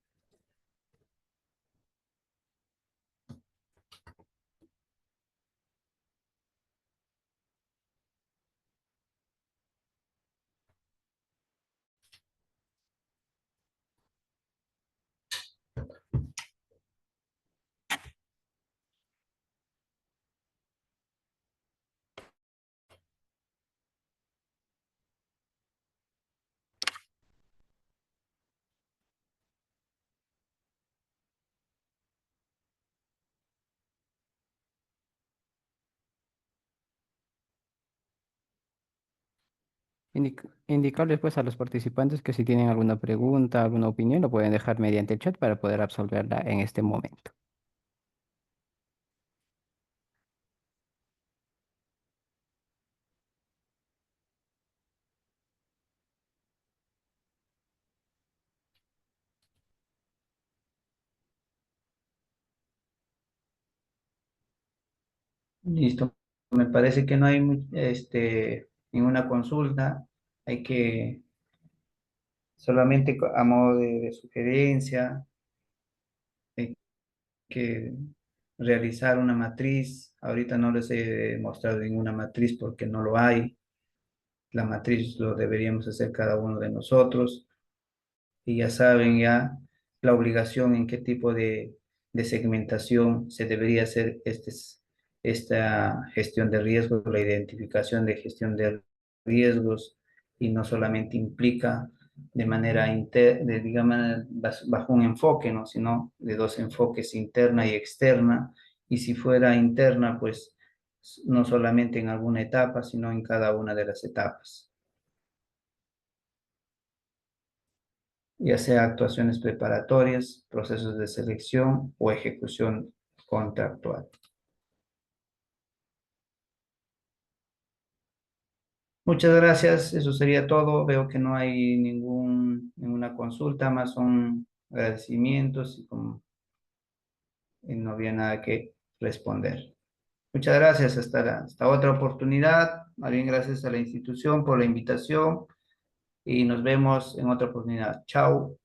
Indicarles pues a los participantes que si tienen alguna pregunta, alguna opinión, lo pueden dejar mediante el chat para poder absolverla en este momento. Listo. Me parece que no hay ninguna consulta. Hay que solamente a modo de sugerencia, hay que realizar una matriz. Ahorita no les he mostrado ninguna matriz porque no lo hay. La matriz lo deberíamos hacer cada uno de nosotros. Y ya saben ya la obligación en qué tipo de segmentación se debería hacer esta gestión de riesgos, la identificación de gestión de riesgos, y no solamente implica de manera digamos, bajo un enfoque, ¿no?, sino de dos enfoques, interna y externa, y si fuera interna, pues no solamente en alguna etapa, sino en cada una de las etapas. ya sea actuaciones preparatorias, procesos de selección o ejecución contractual. Muchas gracias, eso sería todo. Veo que no hay ninguna consulta, más son agradecimientos y no había nada que responder. Muchas gracias, hasta otra oportunidad. Más bien, gracias a la institución por la invitación y nos vemos en otra oportunidad. Chao.